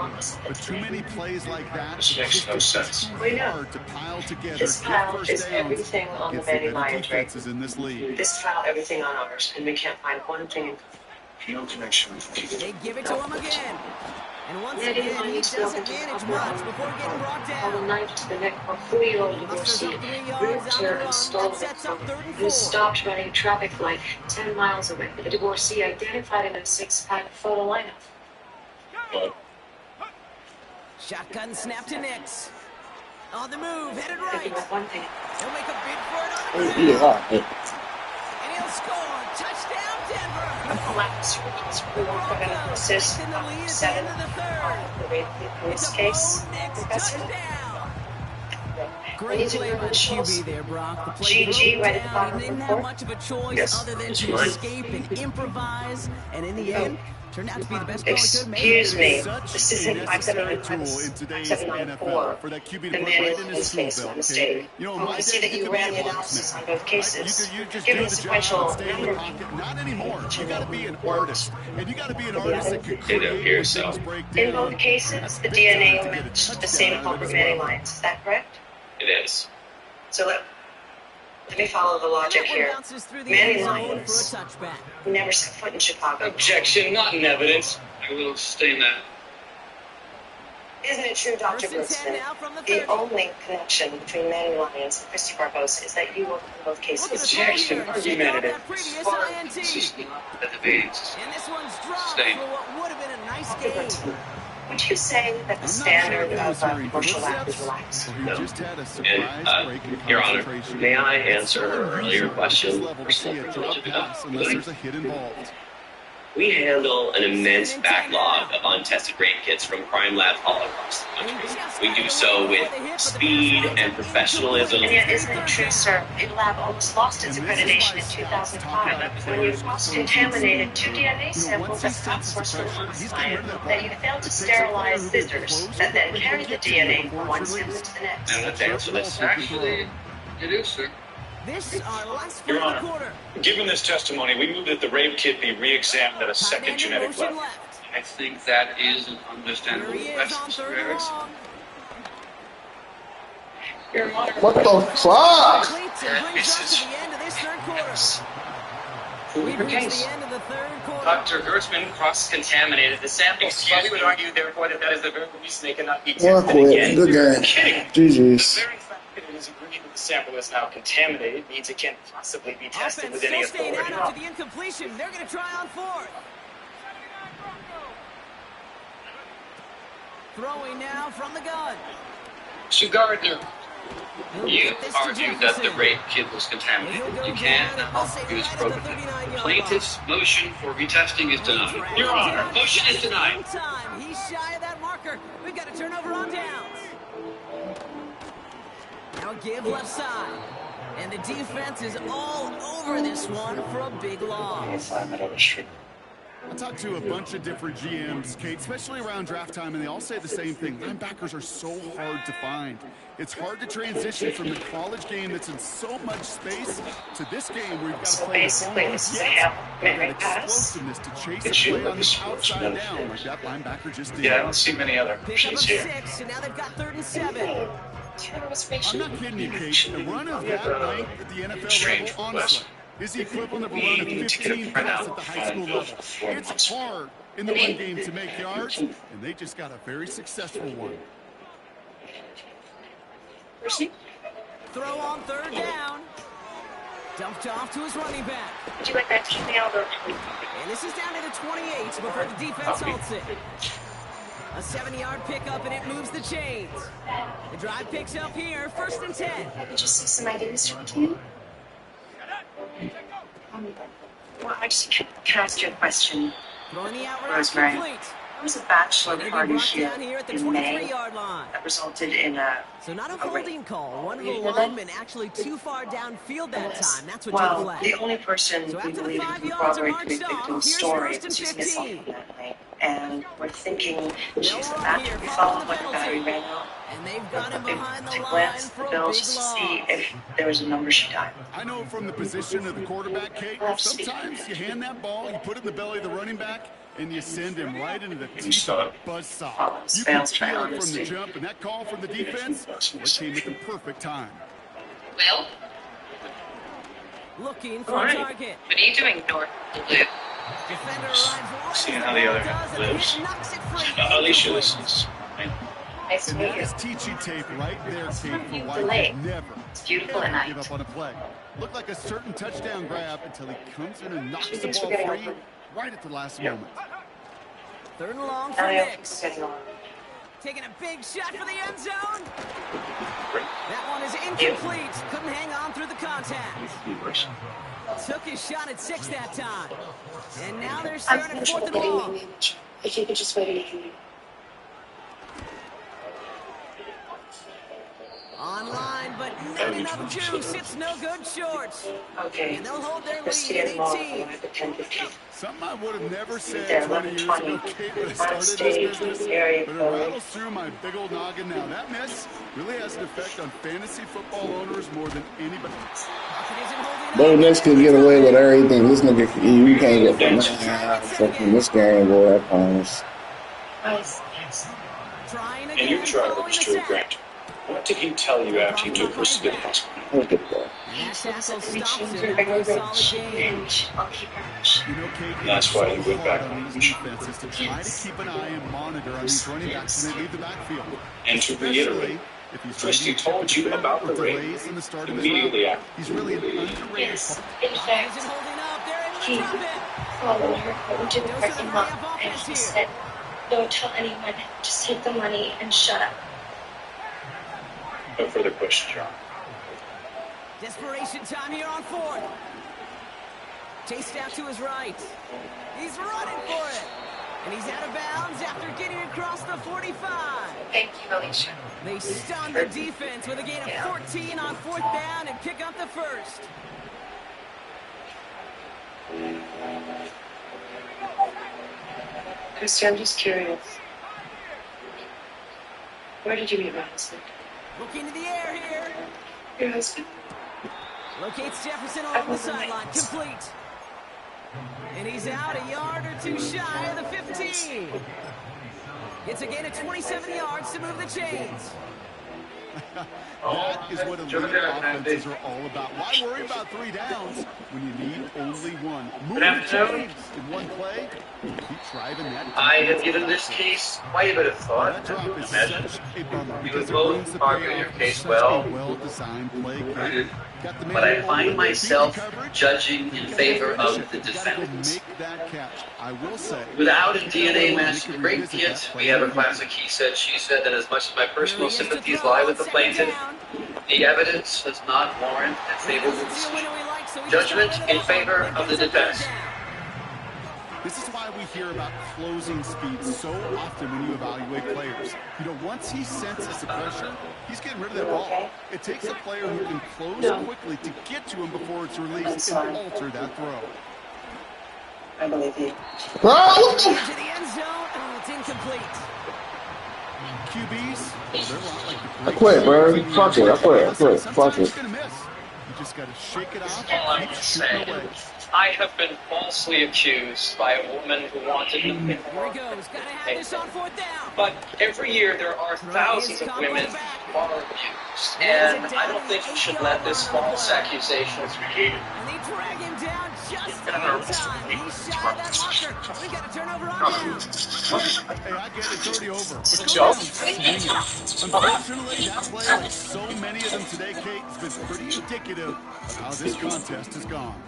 But too many plays like that makes no sense. Hard to pile together. This pile is everything on the Manny Lions right in this league. This pile, everything on ours, and we can't find one thing. No connection. They give it to him again. And once again, he doesn't manage much before getting brought down. On the knife to the neck of 3-year-old Divorcee, who stopped running traffic light 10 miles away. The Divorcee identified in a 6-pack photo lineup. Shotgun snap to Nix. On the move, headed right. He'll make a bid for it on the ground. And he'll score. Touchdown, Denver. Assist 7 in this case. Great play by QB there, Brock. The play GG right at the down. bottom He of didn't the have court. much of a choice other than to escape and improvise. And in the end, turned out to be the best call he could make. Excuse me, this isn't 579.4. The man in his face on the stage. I see that you ran the analysis on both cases. Give me the sequential number. Not anymore. You got to be an artist, and you got to be an artist that can create things break down. In both cases, the DNA matched the same culprit Manny Lions. Is that correct? It is. So let me follow the logic here. Manny Lions never set foot in Chicago. Objection, not in evidence. I will sustain that. Isn't it true, Dr. Blitzman? The only connection between Manny Lions and Christy Barbosa is that you work in both cases. Objection, argumentative. This is not the debate. And this one's dropped Sustain. for what would have been a nice game. Would you say that the standard of commercial act is relaxed? No. And, Your Honor, may I answer her earlier question for some privilege of Unless there's a hit involved. We handle an immense backlog of untested rape kits from crime labs all across the country. We do so with speed and professionalism. And yet, isn't it true, sir? Your lab almost lost its accreditation in 2005 when you contaminated 2 DNA samples as outsourced for science, that you failed to sterilize scissors that then carried the DNA from one sample to the next. And let's answer this. Actually, it is, sir. This is our last Your play of the Honor, quarter. given this testimony, we move that the rape kit be re-examined at a second genetic level. I think that is an understandable request, Mr. Erickson. Your Honor. What the fuck? Dr. Gertzman cross-contaminated the samples. Well, we would argue, therefore, that is the very reason they cannot be Work tested with. again. Good game. GG's. The very fact that it is agreed that the sample is now contaminated means it can't possibly be tested with any Still staying out authority. after the incompletion. They're going to try on 4th. Throwing now from the gun. Mr. Gardner. You argue that the rape kit was contaminated. You can't now use prototype. Plaintiff's motion for retesting is denied. Your Honor, motion is denied. He's shy of that marker. We've got a turnover on downs. Now a give left side. And the defense is all over this one for a big loss. I talked to a bunch of different GMs, Kate, especially around draft time, and they all say the same thing. Linebackers are so hard to find. It's hard to transition from the college game that's in so much space to this game where you've got to play basically, this is a Hail Mary pass. explosiveness to chase a play on the outside down like that linebacker just did. Yeah, I don't see many other options here. 6, and now they've got 3rd and 7. I'm not kidding you, Kate. A run of that length at the NFL level, honestly, is the equivalent of a run of 15 plus at the high school level. It's hard in the run game to make yards, and they just got a very successful one. Throw on 3rd down. Dumped off to his running back. Would you like that email? And this is down to the 28 before the defense halts it. A 7-yard pickup, and it moves the chains. The drive picks up here, 1st and 10. Did you see some ideas from you? Well, I just can ask you a question, Throwing the out route Rosemary. complete. There was a bachelor party here at the in May 23-yard line. that resulted in a So not a rape. holding call. One of the linemen actually too far downfield that time. That's what took Well, play. the only person So we after the believe 5 can yards are corroborate the marched off, victim's here's story 1st and was using a cell 15. phone that night. And we're thinking she's about to be followed like a battery ran out. And they've got him behind the To line glance for the a bills big to loss. see if there was a number she dialed. I know from the position of the quarterback, Kate, sometimes you hand that ball, you put it in the belly of the running back, and you send him right into the teeth of a buzzsaw. You can feel it from the jump, and that call from the defense, it came at the perfect time. Well, Looking for a target. what are you doing, North? Defender arrives right Seeing how the other half lives. Alicia, this is. Nice to And meet that you. is teaching tape right there, Kate, for why Delay. you never, It's beautiful at give night. up on a play. Looked like a certain touchdown grab until he comes in and knocks the Thanks for ball getting free over. right at the last moment. 3rd and long for Now Nix. getting on. Taking a big shot for the end zone. That one is incomplete. Couldn't hang on through the contact. Took his shot at 6 that time. And now they're I'm starting at finished 4th and getting long. my image. If you could just wait a minute. Online, but not enough juice. It's no good shorts. Okay. And they'll hold their Christy lead and at Mom 18. at the 10:15. Something I would have never said They're 20 years 11:20. ago, Kate, when I On started stage, this business, area but it code. rattles through my big old noggin now. That miss really has an effect on fantasy football owners more than anybody. Bo Nix can get away with everything. This nigga, you can't get from this game, boy. I promise. Nice. And your driver, Mr. Grant. What did he tell you after you took her to the hospital? Look at that. That tackle stops Reaching him for after a the solid game. bench. I'll keep her rush. You know, Kate, That's why you went back on on these these defenses to try to keep an eye and monitor on these running backs when they leave the backfield. And to reiterate, If he's Christy ready to told chip you the about the or raid delays in the start of his immediately route. after. He's really an underrated Yes. player. In fact, Isn't holding up. They're able to he drop it. followed her into the parking lot and he said, "Don't tell anyone. Just take the money and shut up." No further questions, Your Honor. Desperation time here on 4th. Chased out to his right. He's running for it. And he's out of bounds after getting across the 45. Thank you, Alicia. They stun the defense with a gain of 14 on 4th down and pick up the first. Christy, I'm just curious. Where did you meet my husband? Looking to the air here. Your husband? Locates Jefferson along the sideline. Complete. And he's out a yard or two shy of the 15. It's a gain of 27 yards to move the chains. That is what elite offenses are all about. Why worry about 3 downs when you need only one? Move the chains in one play. Keep driving that. I have given this case quite a bit of thought, That as drop you can is imagine. such a bummer You because have it ruins both the argued your payoff. case Such well. a well-designed play. Got the man But I all find over myself beat coverage. judging in favor of the You gotta go defendants. make that catch. I will say. Without a DNA match to the great hit, we have a classic he said, she said, and as much as my personal sympathies lie with the plaintiff, the evidence does not warrant a favorable decision. Judgment in favor of the defense. This is why we hear about closing speed so often when you evaluate players. You know, once he senses the pressure, he's getting rid of that ball. It takes a player who can close quickly to get to him before it's released and alter that throw. I believe you. To the end zone. Oh, it's incomplete. QBs, they're a lot like the I quit, bro. Fuck it. I quit. Fuck it. You just got to shake it off. All I'm gonna say, I have been falsely accused by a woman who wanted to Here he goes. Gotta have this on fourth down. But every year there are thousands of women who are abused, and I don't think you should let this false accusation be. And they drag him down just in time. He's shy of that marker. We got a turnover on down. Hey, I get it. It's already over. It's a joke. Unfortunately, that play, like so many of them today, Kate, has been pretty indicative of how this contest has gone.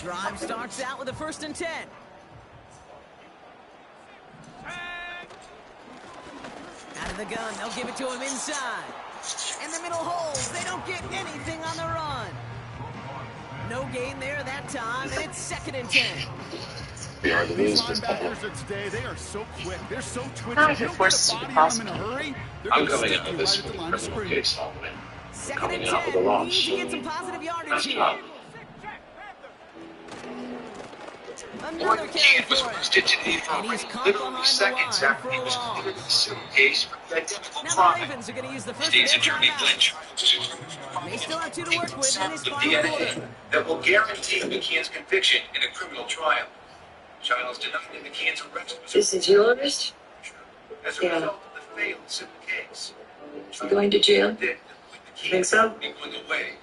Drive starts out with a 1st and 10. Out of the gun, they'll give it to him inside. In the middle holes, they don't get anything on the run. No gain there that time, and it's 2nd and 10. These linebackers of today, they are so quick. They're so twitchy. Not if it forces you to pass. In a hurry, I'm coming out of this with a criminal case on me. 2nd and 10. Need to get some positive yardage here. Another carry was for it. arrested today for And he's caught literally behind seconds the line after for he a was loss. considered a civil case for the identical Now the crime. Ravens are going to use the first State's of their attorney timeouts. Glenn They still have 2 to work with in his the final DNA quarter. that will guarantee McKeon's conviction in a criminal trial. Childs denied that McKeon's arrest was This is yours? as a result of the failed civil case. You going to jail? Think so? Going away.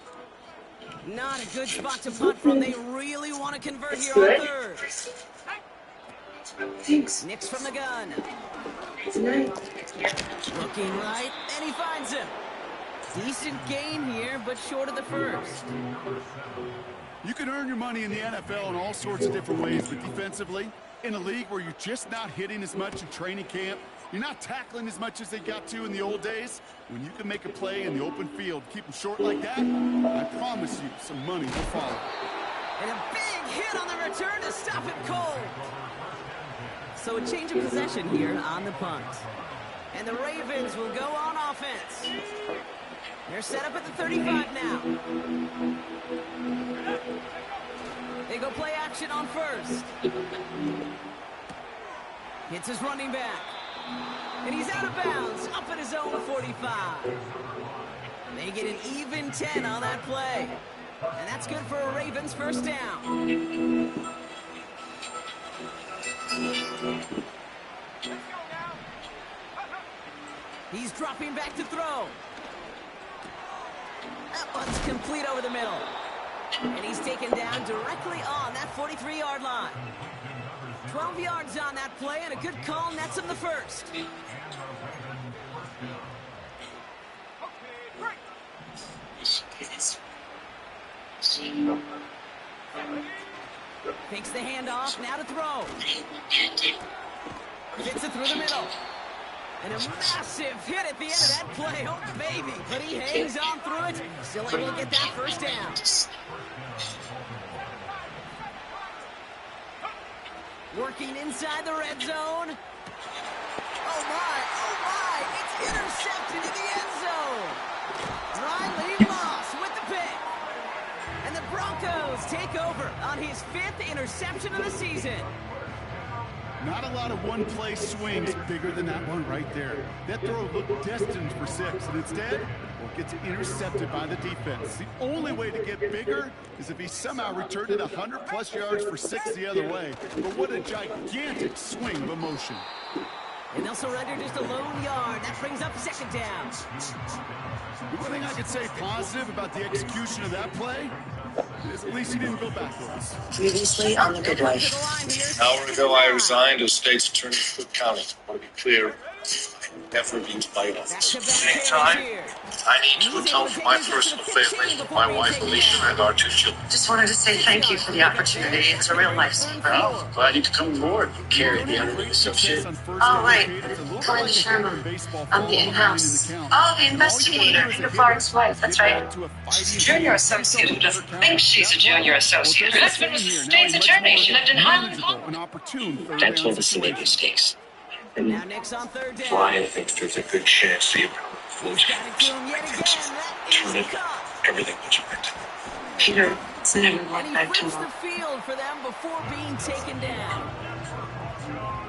Not a good spot to punt from. They really want to convert It's here good. on 3rd. Thanks. Nix from the gun. Tonight. Looking right, and he finds him. Decent gain here, but short of the 1st. You can earn your money in the NFL in all sorts of different ways, but defensively, in a league where you're just not hitting as much in training camp, you're not tackling as much as they got to in the old days, when you can make a play in the open field, keep them short like that, I promise you some money will follow. And a big hit on the return to stop it cold. So a change of possession here on the punt. And the Ravens will go on offense. They're set up at the 35 now. They go play action on 1st. Hits his running back. And he's out of bounds, up at his own 45. They get an even 10 on that play. And that's good for a Ravens 1st down. He's dropping back to throw. That one's complete over the middle. And he's taken down directly on that 43-yard line. 12 yards on that play, and a good call nets him the 1st. Takes the handoff, now to throw. Hits it through the middle. And a massive hit at the end of that play. Oh, baby. But he hangs on through it. Still able to get that 1st down. Working inside the red zone. Oh, my. It's intercepted in the end zone. Riley Moss with the pick. And the Broncos take over on his 5th interception of the season. Not a lot of one-play swings bigger than that one right there. That throw looked destined for 6, and instead, well, gets intercepted by the defense. The only way to get bigger is if he somehow returned it 100-plus yards for 6 the other way. But what a gigantic swing of emotion. And they'll surrender just a lone yard. That brings up 2nd down. The one thing I could say positive about the execution of that play is at least he didn't go backwards. Previously on The Good Life. An hour ago, I resigned as state's attorney for Cook County. I want to be clear. Never been to my office. Anytime, I need to atone for my personal failing with my wife Alicia and our 2 children. Just wanted to say thank you for the opportunity. It's a real lifesaver. Well, glad you could come aboard and carry the unreleased shit. All right, but Glenn Sherman. I'm the in-house. Oh, the investigator. Peter Florian's wife. That's right. She's a junior associate who doesn't think she's a junior associate. Her husband was the state's attorney. She lived in Highland Park. That's where the silly mistakes. Now Nick's on third down. Fly thinks there's a good chance the flows turn it everything that you meant. Peter, it's never And like he that flips the tomorrow. field for them before being taken down.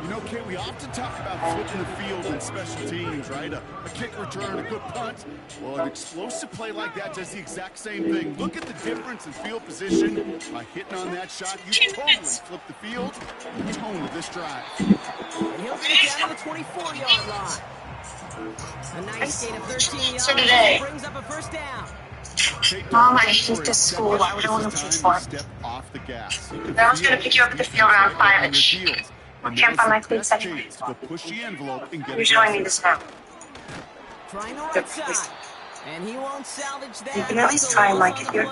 You know, Kate, we often talk about flipping the field in special teams, right? A kick return, a good punt. Well, an explosive play like that does the exact same thing. Look at the difference in field position. By hitting on that shot, you totally flip the field, the tone of this drive. And he'll get it down to the 24-yard line. A nice gain of 13 yards. So today. Brings up a first down. Mom, I hate this school. Why would I want to play for it? I was going to pick you up at the field around 5-ish. I can't find my cleats anyway. You're showing me this now. Trying the right side. And he won't salvage that. You can at least try and like it here.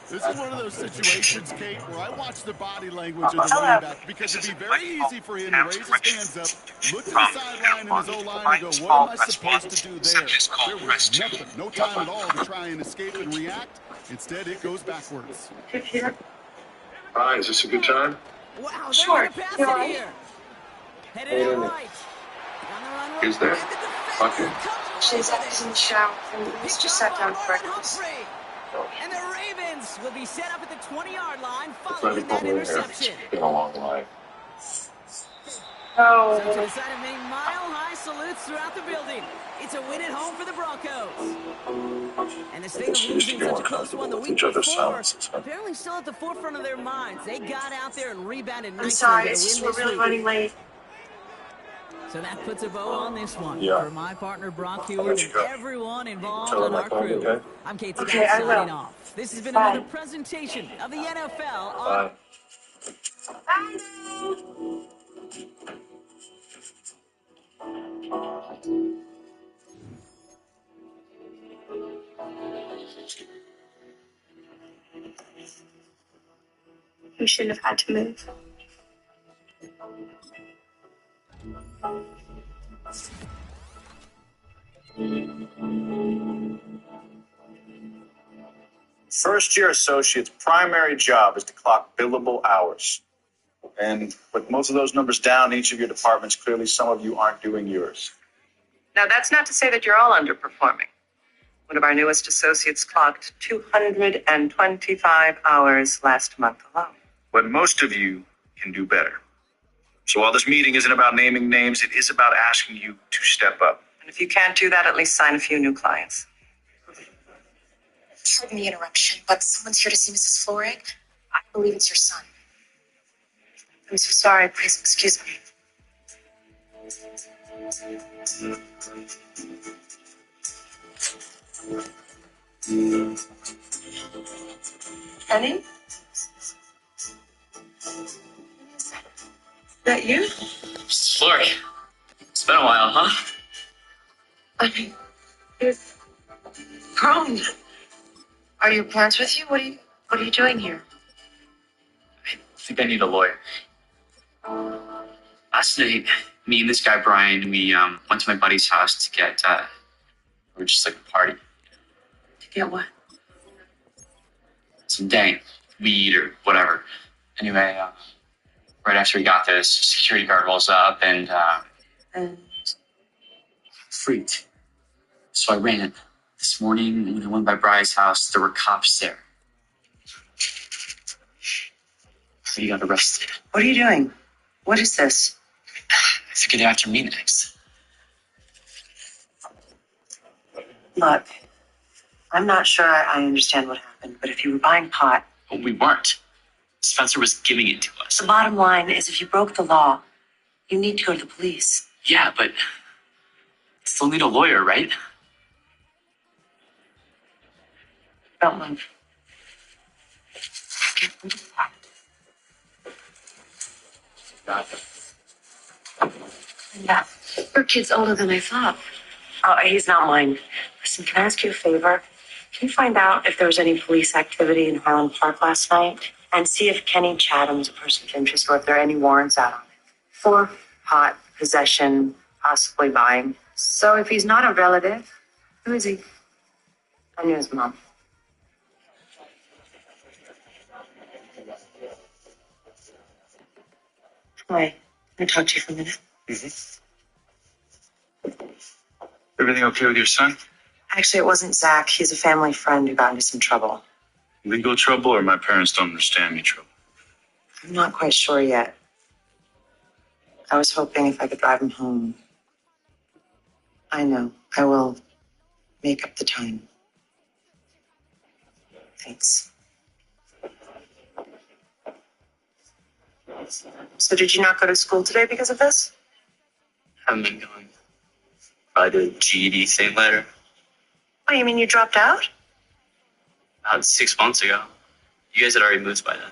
This is one of those situations, Kate, where I watch the body language of the running back because it'd be very easy for him to raise his hands up, look to the sideline and his O-line and go, what am I supposed to do there? There was nothing, no time at all to try and escape and react. Instead, it goes backwards. Hi, is this a good time? Wow, Sure. You're right. Here. Headed out right. Is there? Okay. She's in the shower and he's just sat down for breakfast. And the Ravens will be set up at the 20-yard line Glad you following called that me here. interception. It's been a long life. Oh. So to the side of many mile-high salutes throughout the building. It's a win at home for the Broncos. And the state of losing such a close one the week before, apparently still at the forefront of their minds. They got out there and rebounded nicely. I'm sorry, to it's just win we're this really week. running late. So that puts a bow on this one. Yeah. For my partner Brock I'll Hewitt let you and go. everyone involved Tell on her our my time, crew. okay? I'm Kate Okay, I Scott will. signing off. This has been Bye. another presentation of the NFL on Bye. We shouldn't have had to move. First-year associate's primary job is to clock billable hours. And with most of those numbers down in each of your departments, clearly some of you aren't doing yours. Now, that's not to say that you're all underperforming. One of our newest associates clocked 225 hours last month alone. But most of you can do better. So while this meeting isn't about naming names, it is about asking you to step up. And if you can't do that, at least sign a few new clients. Pardon the interruption, but someone's here to see Mrs. Florig. I believe it's your son. I'm so sorry. Please excuse me. Penny? Is that you? Mrs. Flory, it's been a while, huh? I mean, you're grown. Are your parents with you? What are you doing here? I think I need a lawyer. Last night, me and this guy Brian, we went to my buddy's house to get, we were just like a party. To get what? Some dank, weed or whatever. Anyway, right after we got this, security guard rolls up and freaked. So I ran. This morning, when I went by Brian's house, there were cops there. He got arrested. What are you doing? What is this? I figured they're after me next. Look, I'm not sure I understand what happened, but if you were buying pot, But we weren't. Spencer was giving it to us. the bottom line is if you broke the law, you need to go to the police. Yeah, but I still need a lawyer, right? Don't move. Got it. Yeah, your kid's older than I thought. Oh, he's not mine. Listen, can I ask you a favor? Can you find out if there was any police activity in Highland Park last night? And see if Kenny Chatham's a person of interest or if there are any warrants out on it. For pot possession, possibly buying. So if he's not a relative, who is he? I knew his mom. Hi. Can I talk to you for a minute? Everything okay with your son? Actually, it wasn't Zach. He's a family friend who got into some trouble. Legal trouble or my parents don't understand me trouble? I'm not quite sure yet. I was hoping if I could drive him home. I know. I will make up the time. Thanks. So did you not go to school today because of this? Haven't been going. Probably the GED thing later. Oh, you mean you dropped out? About 6 months ago. You guys had already moved by then.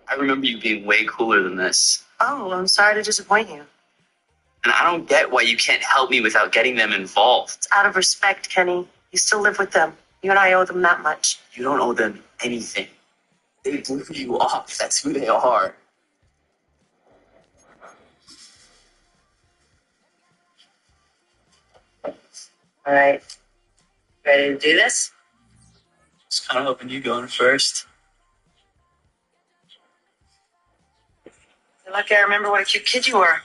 I remember you being way cooler than this. Oh, well, I'm sorry to disappoint you. And I don't get why you can't help me without getting them involved. It's out of respect, Kenny. You still live with them. You and I owe them that much. You don't owe them anything. They blew you off. That's who they are. All right. Ready to do this? Just kind of hoping you going first. You're lucky I remember what a cute kid you were.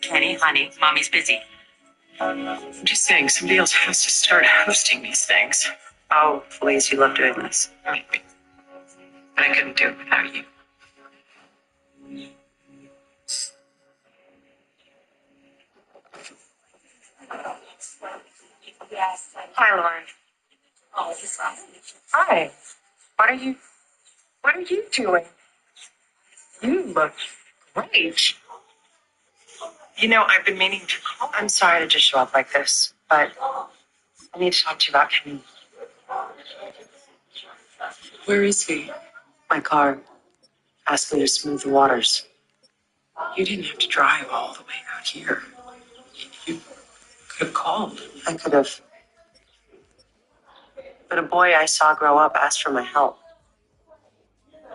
Kenny, honey, Mommy's busy. I'm just saying, somebody else has to start hosting these things. Oh, please, you love doing this. Maybe. But I couldn't do it without you. Yes. Hi, Lauren. Oh, he's fine. Hi. What are you doing? You look great. You know, I've been meaning to call. I'm sorry to just show up like this, but I need to talk to you about Kenny. Where is he? My car asked me to smooth the waters. You didn't have to drive all the way out here. You could have called. I could have. But a boy I saw grow up asked for my help.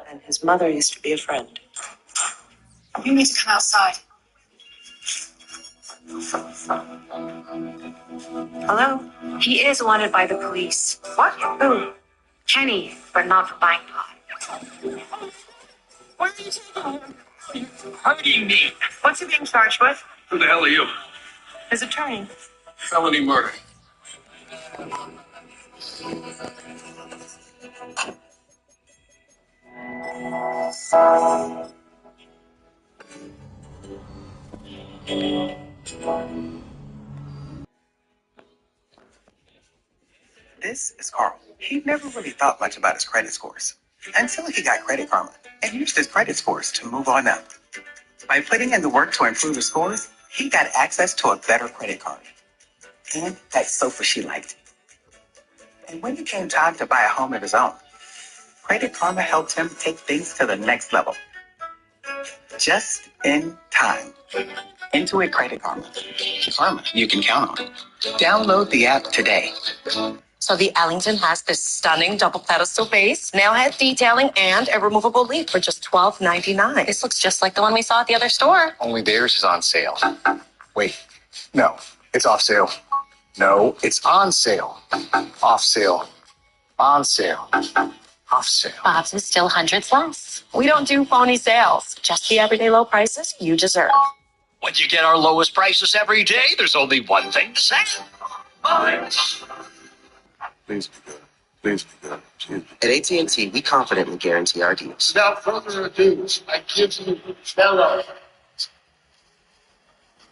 And his mother used to be a friend. You need to come outside. Hello? He is wanted by the police. What? Who? Kenny, but not for buying pot. Where are you taking him? You're hurting me. What's he being charged with? Who the hell are you? His attorney. Felony murder. This is Carl. He never really thought much about his credit scores until he got Credit Karma and used his credit scores to move on up. By putting in the work to improve his scores, he got access to a better credit card and that sofa she liked. And when it came time to buy a home of his own, Credit Karma helped him take things to the next level. Just in time. Intuit Credit Karma. Karma you can count on. Download the app today. So the Ellington has this stunning double pedestal base, nailhead detailing, and a removable leaf for just $12.99. This looks just like the one we saw at the other store. Only theirs is on sale. Wait, no, it's off sale. No, it's on sale. Off sale. On sale. Off sale. Bob's is still hundreds less. We don't do phony sales, just the everyday low prices you deserve. When you get our lowest prices every day, there's only one thing to say. Bye. Please be good. Please be good. Please be At AT&T, we confidently guarantee our deals. Without further ado, I give you Mello.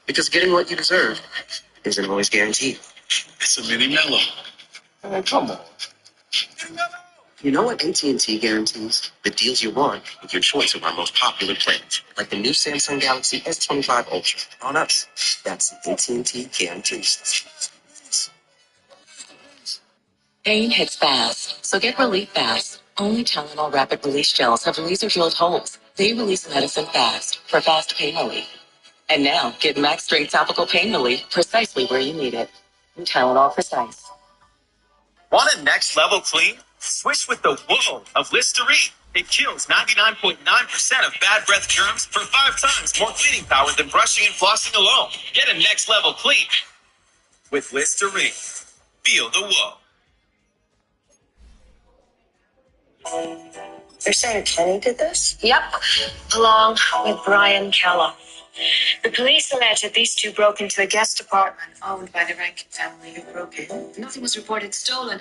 Because getting what you deserve isn't always guaranteed. It's a mini mellow. Oh, come on. You know what AT&T guarantees? The deals you want with your choice of our most popular plans, like the new Samsung Galaxy S25 Ultra. On us, that's AT&T guarantees. Pain hits fast, so get relief fast. Only Tylenol Rapid Release Gels have laser-filled holes. They release medicine fast for fast pain relief. And now, get Max Strength Topical Pain Relief precisely where you need it. Tylenol Precise. Want a next level clean? Swish with the Wool of Listerine. It kills 99.9% of bad breath germs for 5 times more cleaning power than brushing and flossing alone. Get a next level clean with Listerine. Feel the Wool. They're saying Kenny did this? Yep, along with Brian Keller. The police allege that these two broke into a guest apartment owned by the Rankin family who broke in. Nothing was reported stolen.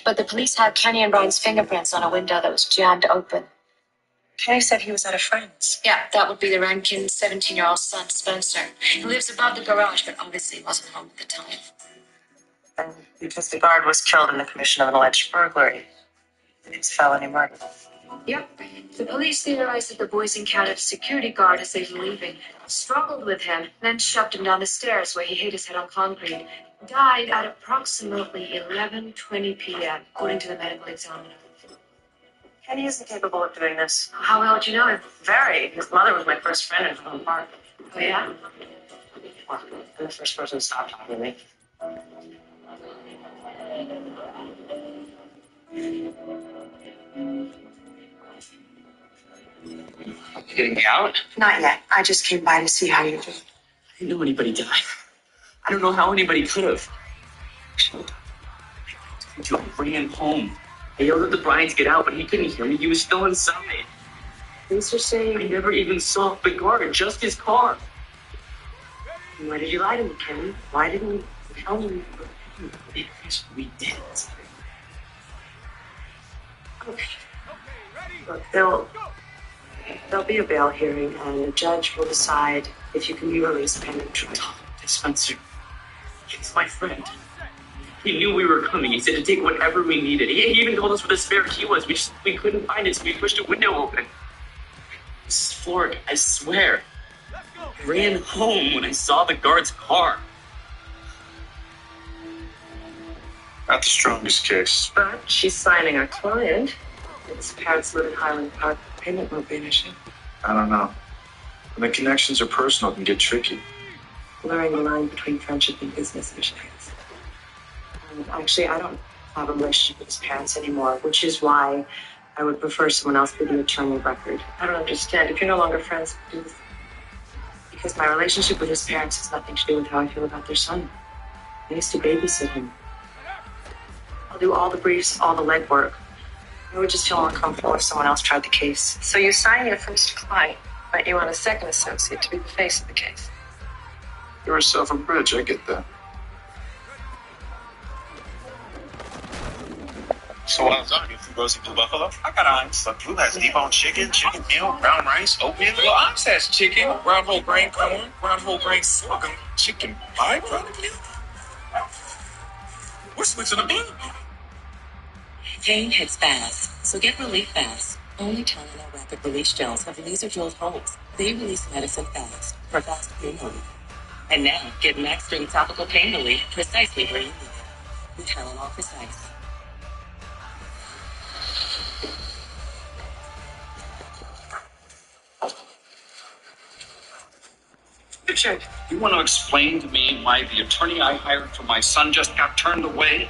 But the police had Kenny and Brian's fingerprints on a window that was jammed open. Kenny said he was at a friend's. Yeah, that would be the Rankin's 17-year-old son, Spencer. He lives above the garage, but obviously wasn't home at the time. And because the guard was killed in the commission of an alleged burglary, it's felony murder. Yep. The police theorized that the boys encountered a security guard as they were leaving, struggled with him, then shoved him down the stairs where he hit his head on concrete. Died at approximately 11:20 p.m., according to the medical examiner. Kenny isn't capable of doing this. How well do you know him? Very. His mother was my first friend in Fulham Park. Oh, yeah? Well, I'm the first person to stop talking to me. You getting me out? Not yet. I just came by to see how you're doing. I didn't know anybody died. I don't know how anybody could have. I ran home. I yelled at the Brian to get out, but he couldn't hear me. He was still inside. Things are saying... I never even saw the guard, just his car. Why did you lie to me, Kenny? Why didn't you tell me? Because we didn't. Okay. Look, there'll be a bail hearing, and the judge will decide if you can be released pending trial. Spencer, he's my friend. He knew we were coming. He said to take whatever we needed. He even told us where the spare key was. We couldn't find it, so we pushed a window open. This is Florida, I swear. I ran home when I saw the guard's car. Not the strongest case. But she's signing our client. His parents live in Highland Park. Payment won't be an issue. I don't know. When the connections are personal, it can get tricky. Blurring the line between friendship and business mistakes. Actually, I don't have a relationship with his parents anymore, which is why I would prefer someone else be the attorney of record. I don't understand. If you're no longer friends, do this. Because my relationship with his parents has nothing to do with how I feel about their son. I used to babysit him. I'll do all the briefs, all the legwork. I would just feel more comfortable if someone else tried the case. So you sign your first client, but you want a second associate to be the face of the case. You're a self-a-bridge, I get that. So what else are you from Rosie Blue Buffalo? I got Imes. But Blue has deboned chicken, chicken meal, brown rice, oatmeal. Well, Imes has chicken, round whole grain corn, round whole grain sorghum, chicken byproduct meal. We're switching to blue. Pain hits fast, so get relief fast. Only Tylenol Rapid Release Gels have laser-drilled holes. They release medicine fast for fast pain relief. And now, get Max Strength Topical Pain Relief precisely where you need it. With Tylenol Precise. Richard, you want to explain to me why the attorney I hired for my son just got turned away?